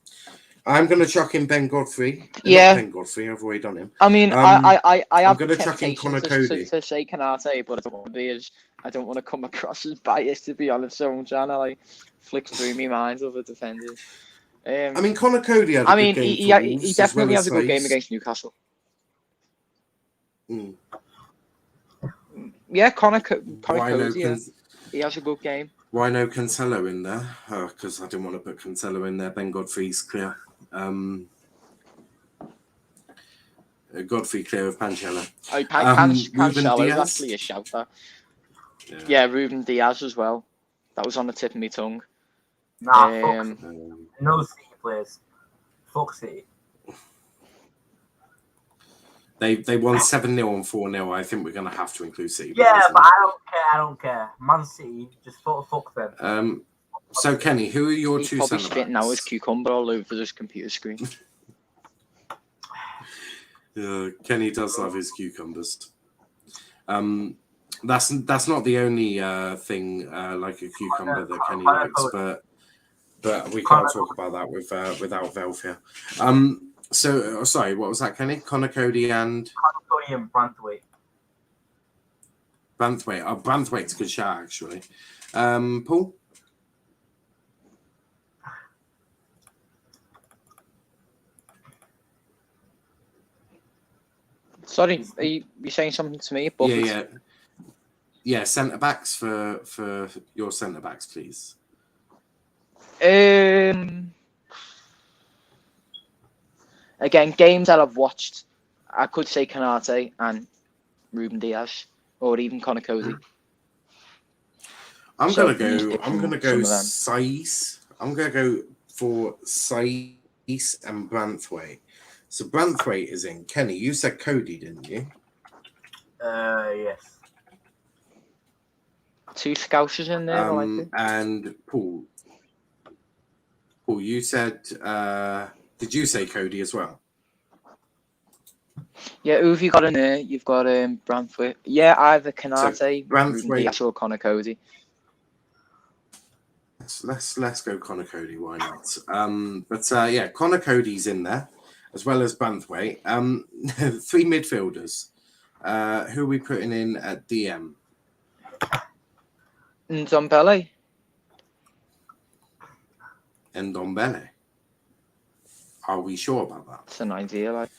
I'm going to chuck in Ben Godfrey. Yeah. Not Ben Godfrey, I've already done him. I mean, I have going to chuck in Connor Cody. to say Konate, but I don't want to be I don't want to come across as biased, to be honest. So I'm trying to like flick through my mind of the defenders. I mean, Connor Cody had a good game. He definitely has a good game against Newcastle. Mm. Yeah, Connor Cody. Yeah. He has a good game. Why no Cancelo in there? Because I didn't want to put Cancelo in there. Ben Godfrey's clear. Godfrey clear of Pancella. Cancelo is actually a shouter. Yeah, Ruben Diaz as well. That was on the tip of my tongue. Nah, no City players. Fuck City. They won 7-0 and 4-0. I think we're going to have to include City. Yeah, but I don't care. Man City, just fuck them. So, Kenny, who are your two centre backs? He's probably spitting out his cucumber all over his computer screen. Kenny does love his cucumbers. That's not the only thing like a cucumber that Kenny likes, but we can't talk about that without Velf here. So, sorry, what was that, Kenny? Connor Cody and Branthwaite. Branthwaite. Oh, Branthwaite's a good shout, actually. Paul? Sorry, are you saying something to me? Yeah, centre backs for your centre backs, please. Again, games that I've watched, I could say Konate and Ruben Diaz, or even Connor Cody. I'm gonna go Saiss. I'm going to go for Saiss and Branthwaite. So Branthwaite is in. Kenny, you said Cody, didn't you? Yes. 2 Scousers in there. I like it. And Paul. Paul, you said. Did you say Cody as well? Yeah, who have you got in there? You've got Branthwaite. Yeah, either Konate, Branthwaite- Ruben Dias, or Connor Cody. Let's go Connor Cody. Why not? Yeah, Connor Cody's in there as well as Branthwaite. 3 midfielders. Who are we putting in at DM? Ndombele. And Ndombele. Are we sure about that? That's an idea. Like,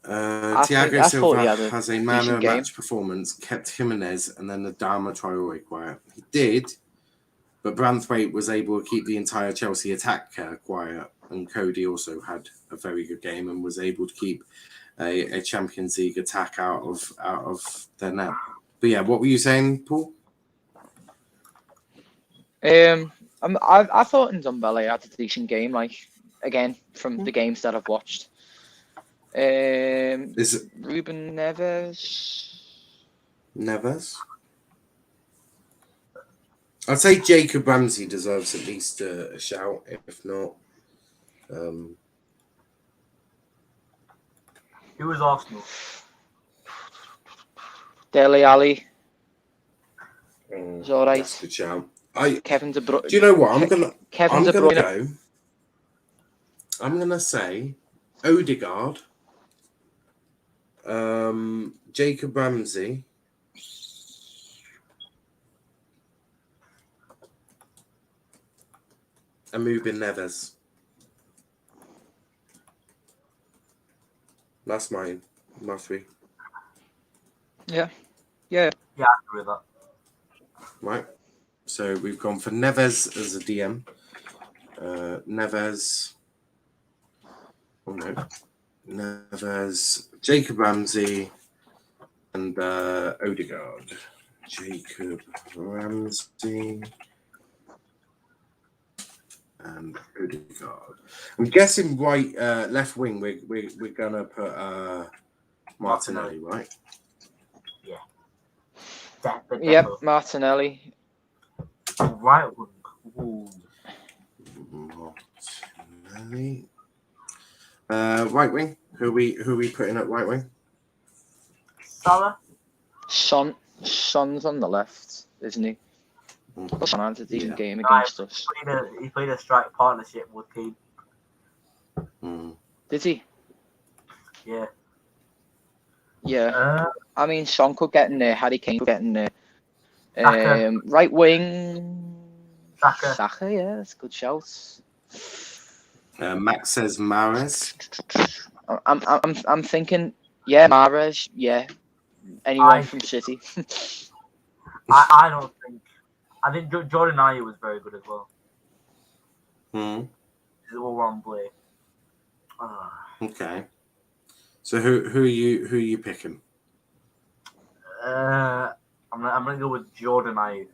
Thiago I thought he had Silva a has a man of decent game. match performance, kept Jimenez and then the Adama Traore quiet. He did, but Branthwaite was able to keep the entire Chelsea attack quiet, and Cody also had a very good game and was able to keep a Champions League attack out of their net. But yeah, what were you saying, Paul? I thought Ndombele had a decent game. Like, again, from the games that I've watched. Is it Ruben Neves. I'd say Jacob Ramsey deserves at least a shout, if not. Who was Arsenal? Dele Alli. It's all right. That's a good shout. Kevin De Bruyne. Do you know what? I'm Kevin gonna De Bruyne. go. I'm gonna say Odegaard, Jacob Ramsey, and Ruben Neves. That's my 3. Yeah. Yeah, I agree with that. Right. So we've gone for Neves as a DM. Neves. Oh no. Neves, Jacob Ramsey, and Odegaard. Jacob Ramsey and Odegaard. I'm guessing left wing. We're gonna put Martinelli, right? Yep, Martinelli. Right wing. Ooh. Martinelli. Right wing. Who are we putting at right wing? Salah. Son's on the left, isn't he? Son had a decent game No, against us. He played a strike partnership with Kane. Did he? Yeah. Yeah. I mean, Son could get in there. Harry Kane could get in there. Saka. Right wing. Saka. Yeah, that's a good shout. Max says Mahrez. I'm thinking, yeah, Mahrez, yeah. Anyone from City. I don't think. I think Jordan Niall was very good as well. He's all round play. Okay. So who are you picking? I'm gonna go with Jordan Niall.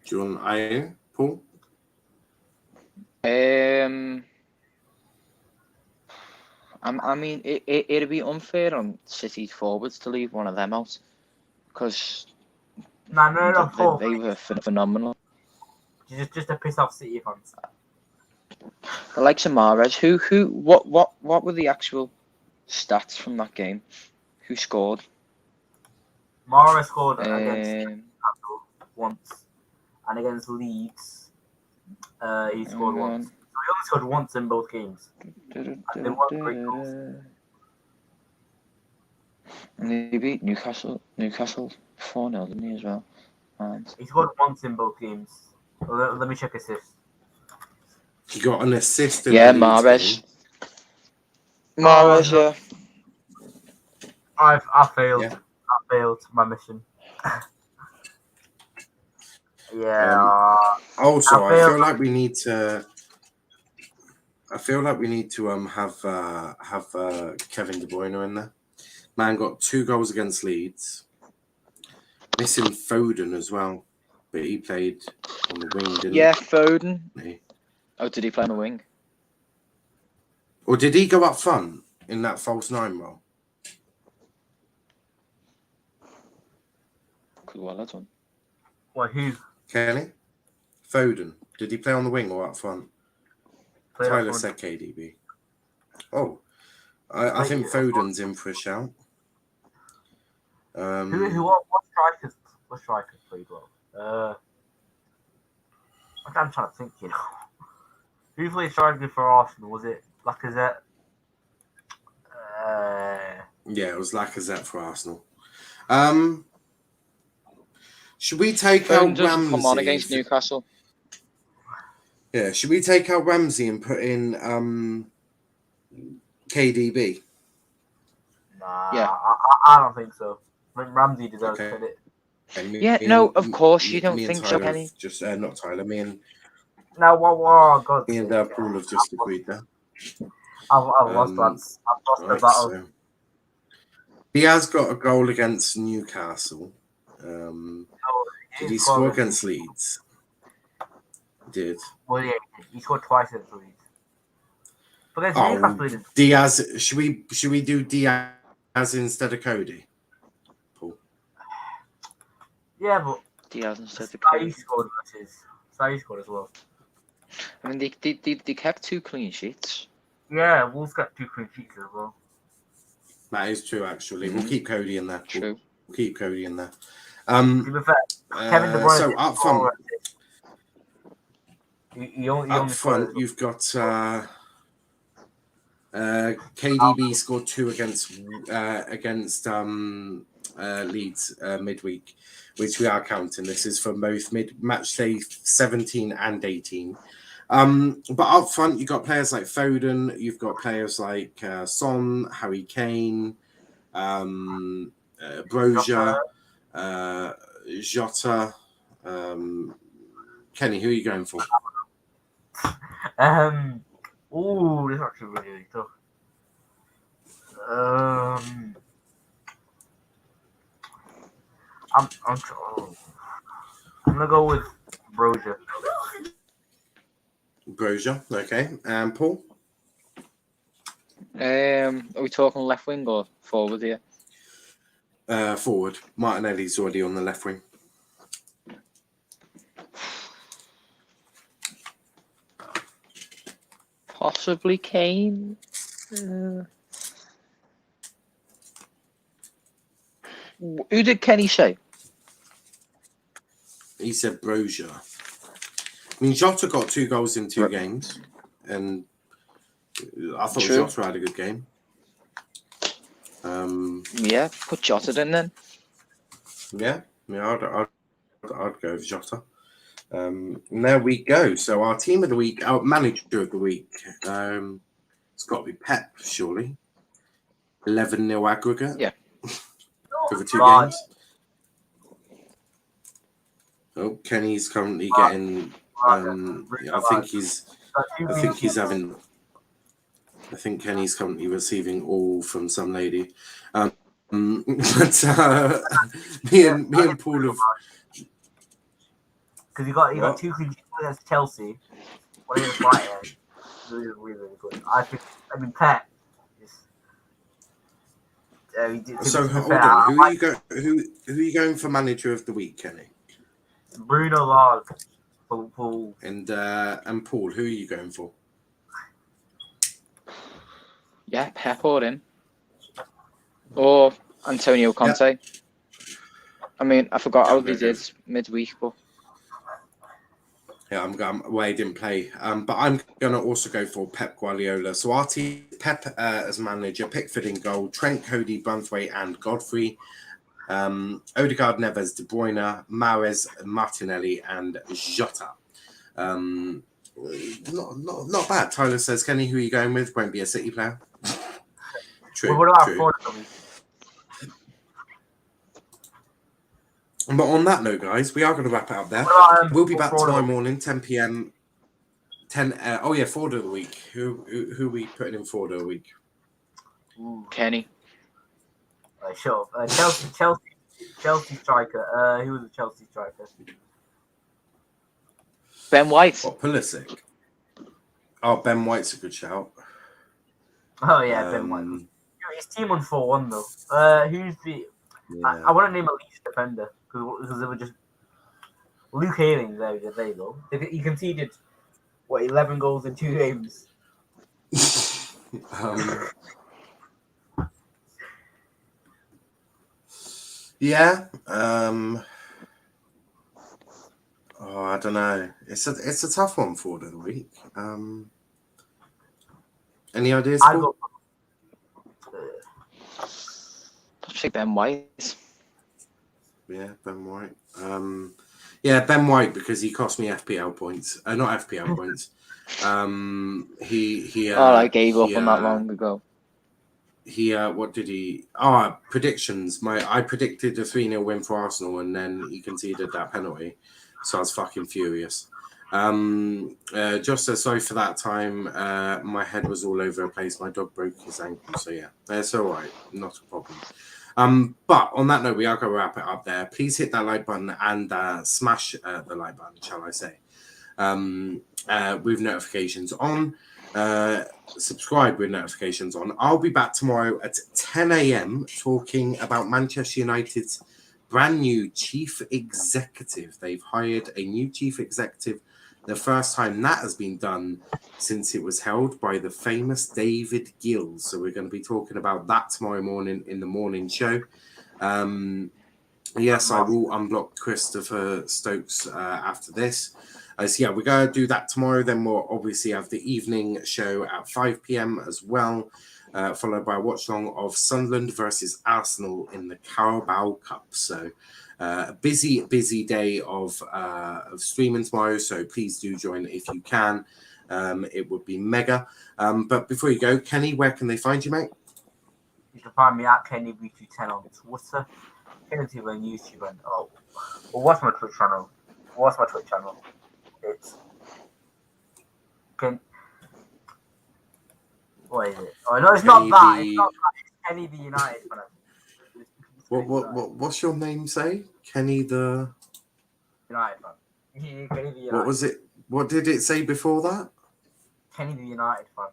Jordan Ayew, Paul. I mean, it'd be unfair on City's forwards to leave one of them out because No. They were phenomenal. Just to piss off City fans. The likes of Mahrez. What were the actual stats from that game? Who scored? Mahrez scored against Newcastle once, and against Leeds, he scored once. So he only scored once in both games. And they weren't great goals. And they beat Newcastle 4-0, didn't he, as well? And He scored once in both games. Let me check assists. He got an assist. yeah, Mahrez. Mahrez, yeah. I failed. Yeah. I failed my mission. Yeah. Also, I failed. feel like we need to. Have Kevin De Bruyne in there. Man got 2 goals against Leeds. Missing Foden as well. but he played on the wing, didn't Yeah, Foden. he? Oh, did he play on the wing? Or did he go up front in that false 9 role? Could well have done. Well, who Kenny? Foden. Did he play on the wing or up front? played Tyler up front? said KDB. Oh, I think Foden's in for a shout. What strikers played well? I'm trying to think, you know. Who played striker for Arsenal? Was it Lacazette? Yeah, it was Lacazette for Arsenal. Should we take Foden out doesn't come on Ramsey? against Newcastle. Yeah, should we take out Ramsey and put in KDB? Nah, Yeah. I don't think so. I think Ramsey deserves Okay. credit. And Yeah, no, of course you don't me and think so, Tyler Kenny. have just not Tyler. Me and God. Paul have just agreed there. I've lost that. I've lost the battle. So he has got a goal against Newcastle. Did he score against Leeds? He did. Well, yeah, he scored twice against Leeds. But against Newcastle, he didn't. Diaz. Should we do Diaz instead of Cody? Paul. Yeah, but Diaz instead of Saï Kane. scored versus Saï scored as well. I mean, they kept 2 clean sheets. Yeah, Wolves got 2 clean sheets as well. That is true, actually. We'll keep Cody in there. True. We'll keep Cody in there. To be fair, Kevin De Bruyne. So up front, He only up scored. front, you've got KDB scored 2 against Leeds midweek, which we are counting. This is for both match day 17 and 18. But up front, you've got players like Foden, you've got players like Son, Harry Kane, Brozier, Jota. Kenny, who are you going for? Ooh, this is actually really tough. I'm gonna go with Brozier. Brozier, okay. And Paul? Are we talking left wing or forward here? Forward. Martinelli's already on the left wing. Possibly Kane. Who did Kenny say? He said Brozier. I mean, Jota got 2 goals in 2 games, and I thought True. Jota had a good game. Yeah, put Jota in then. Yeah, I'd go with Jota. And there we go. So our team of the week, our manager of the week, it's got to be Pep, surely. 11-0 aggregate. Yeah. For the 2 games. Oh, Kenny's currently getting. I think Kenny's currently receiving all from some lady. But me and Paul have. Because he got 2 clean sheets against Chelsea. One against Brighton. Really good. I mean, Pep. So hold on. Who are you going for manager of the week, Kenny? Bruno Lage. Paul. And Paul, who are you going for? Yeah, Pep or him. Or Antonio Conte. Yep. I mean, I forgot how they did midweek, but. Yeah, I'm going. Well, he didn't play. But I'm going to also go for Pep Guardiola. So our team, Pep as manager, Pickford in goal, Trent, Cody, Branthwaite, and Godfrey. Odegaard, Neves, De Bruyne, Mahrez, Martinelli, and Jota. Not bad. Tyler says, Kenny, who are you going with? Won't be a City player. True. Well, what true. But on that note, guys, we are going to wrap it up there. We'll be back tomorrow morning, 10 p.m. Forward of the week. Who are we putting in forward of the week? Kenny. Sure. Chelsea striker. Who was the Chelsea striker? Ben White. What, Pulisic? Oh, Ben White's a good shout. Oh yeah, Ben White. His team won 4-1 though. Who's the? Yeah. I want to name a Leeds defender because they were just Luke Ayling. There you go. He conceded 11 goals in 2 games. Yeah. Oh, I don't know. It's a tough one for the week. Any ideas? I Paul? got. I'll say Ben White. Yeah, Ben White. Yeah, Ben White because he cost me FPL points. Not FPL points. He. I gave up on that long ago. What did he? Predictions. I predicted a 3-0 win for Arsenal, and then he conceded that penalty. So I was fucking furious. Just sorry for that time. My head was all over the place. My dog broke his ankle. So yeah, that's all right. Not a problem. But on that note, we are going to wrap it up there. Please hit that like button and smash the like button, shall I say, with notifications on. Subscribe with notifications on. I'll be back tomorrow at 10 a.m. talking about Manchester United's brand new chief executive. They've hired a new chief executive. The first time that has been done since it was held by the famous David Gill. So we're going to be talking about that tomorrow morning in the morning show. Yes, I will unblock Christopher Stokes after this. So yeah, we're going to do that tomorrow. Then we'll obviously have the evening show at 5 p.m. as well, followed by a watch long of Sunderland versus Arsenal in the Carabao Cup. So busy day of streaming tomorrow. So please do join if you can. It would be mega. But before you go, Kenny, where can they find you, mate? You can find me at KennyB210 on Twitter, Kenny on YouTube, and what's my Twitch channel? It's what is it? Oh no, it's not that. It's not that. It's Kenny the United fan. What's your name say? Kenny the United fan. Kenny the United. What was it? What did it say before that? Kenny the United fan.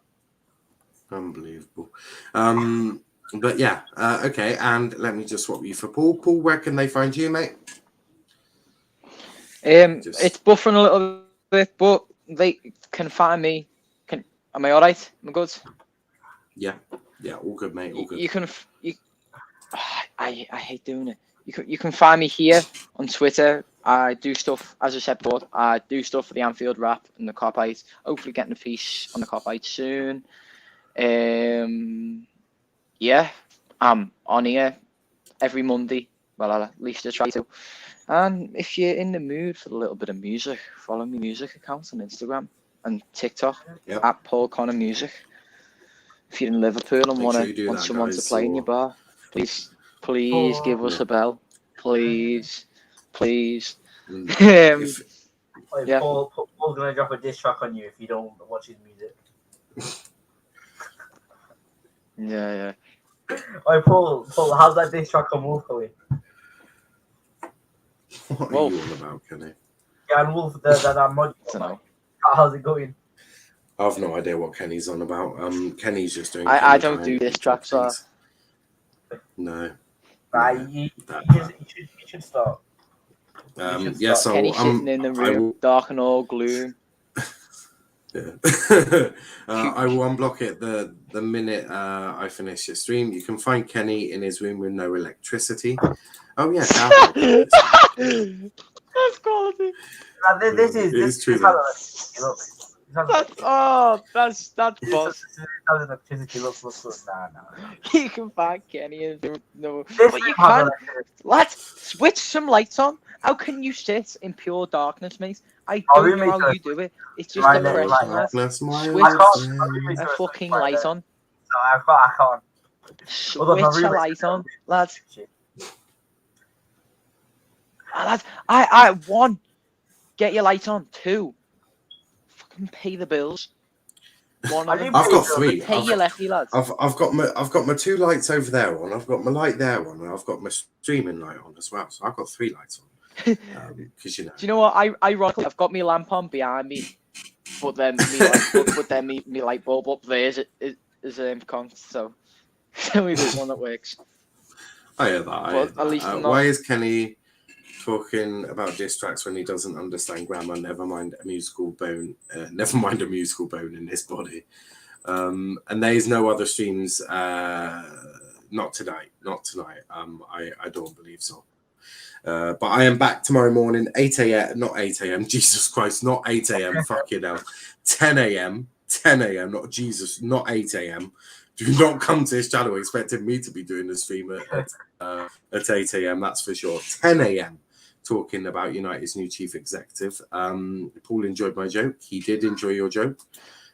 Unbelievable. But yeah, okay. And let me just swap you for Paul. Paul, where can they find you, mate? It's buffering a little bit, but they can find me. Am I all right? Am I good? Yeah, all good, mate. All good. I hate doing it. You can find me here on Twitter. I do stuff, as I said before. I do stuff for the Anfield Wrap and the Cop-Out. Hopefully, getting a piece on the Cop-Out soon. Yeah, I'm on here every Monday. Well, at least I try to. And if you're in the mood for a little bit of music, follow my music accounts on Instagram and TikTok at Paul Connor Music. If you're in Liverpool and want someone to play in your bar, please give us a bell. Please. Yeah. Paul's gonna drop a diss track on you if you don't watch his music. Yeah. Alright, Paul, how's that diss track on Wolf going? What are you all about, Kenny? Yeah, and Wolf, that mod. I don't know. How's it going? I've no idea what Kenny's on about. Kenny's just doing. I don't do diss tracks. No. You should start. Yes, Kenny sitting in the room, dark and all gloom. Yeah. I will unblock it the minute I finish the stream. You can find Kenny in his room with no electricity. Oh yeah, that's quality. This is true. That's boss. You can find Kenny in no, but you can't. Let's switch some lights on. How can you sit in pure darkness, mate? I don't know how you do it. It's just depression. Switch a fucking light on. No, I can't. Switch a light on, lads. I one, get your light on. Two, fucking pay the bills. One, I've got three. Pay your lefty, lads. I've got my two lights over there on. I've got my light there on, and I've got my streaming light on as well. So I've got three lights on. Because Do you know what? Ironically, I've got my lamp on behind me, but then me light bulb up there is const. So only there's one that works. I hear that. I hear But at least that. I'm not. Why is Kenny talking about diss tracks when he doesn't understand grammar? Never mind a musical bone. Never mind a musical bone in his body. And there is no other streams. Not tonight. Not tonight. I don't believe so. But I am back tomorrow morning, 8 a.m. Not 8 a.m. Jesus Christ, not 8 a.m. Fucking hell. 10 a.m. 10 a.m. Not Jesus. Not 8 a.m. Do not come to this channel expecting me to be doing the stream at 8 a.m. That's for sure. 10 a.m. talking about United's new chief executive. Paul enjoyed my joke. He did enjoy your joke.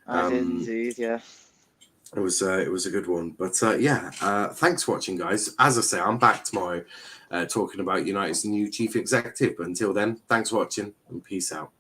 I did indeed, yeah. It was a good one. But thanks for watching, guys. As I say, I'm back tomorrow talking about United's new chief executive. But until then, thanks for watching and peace out.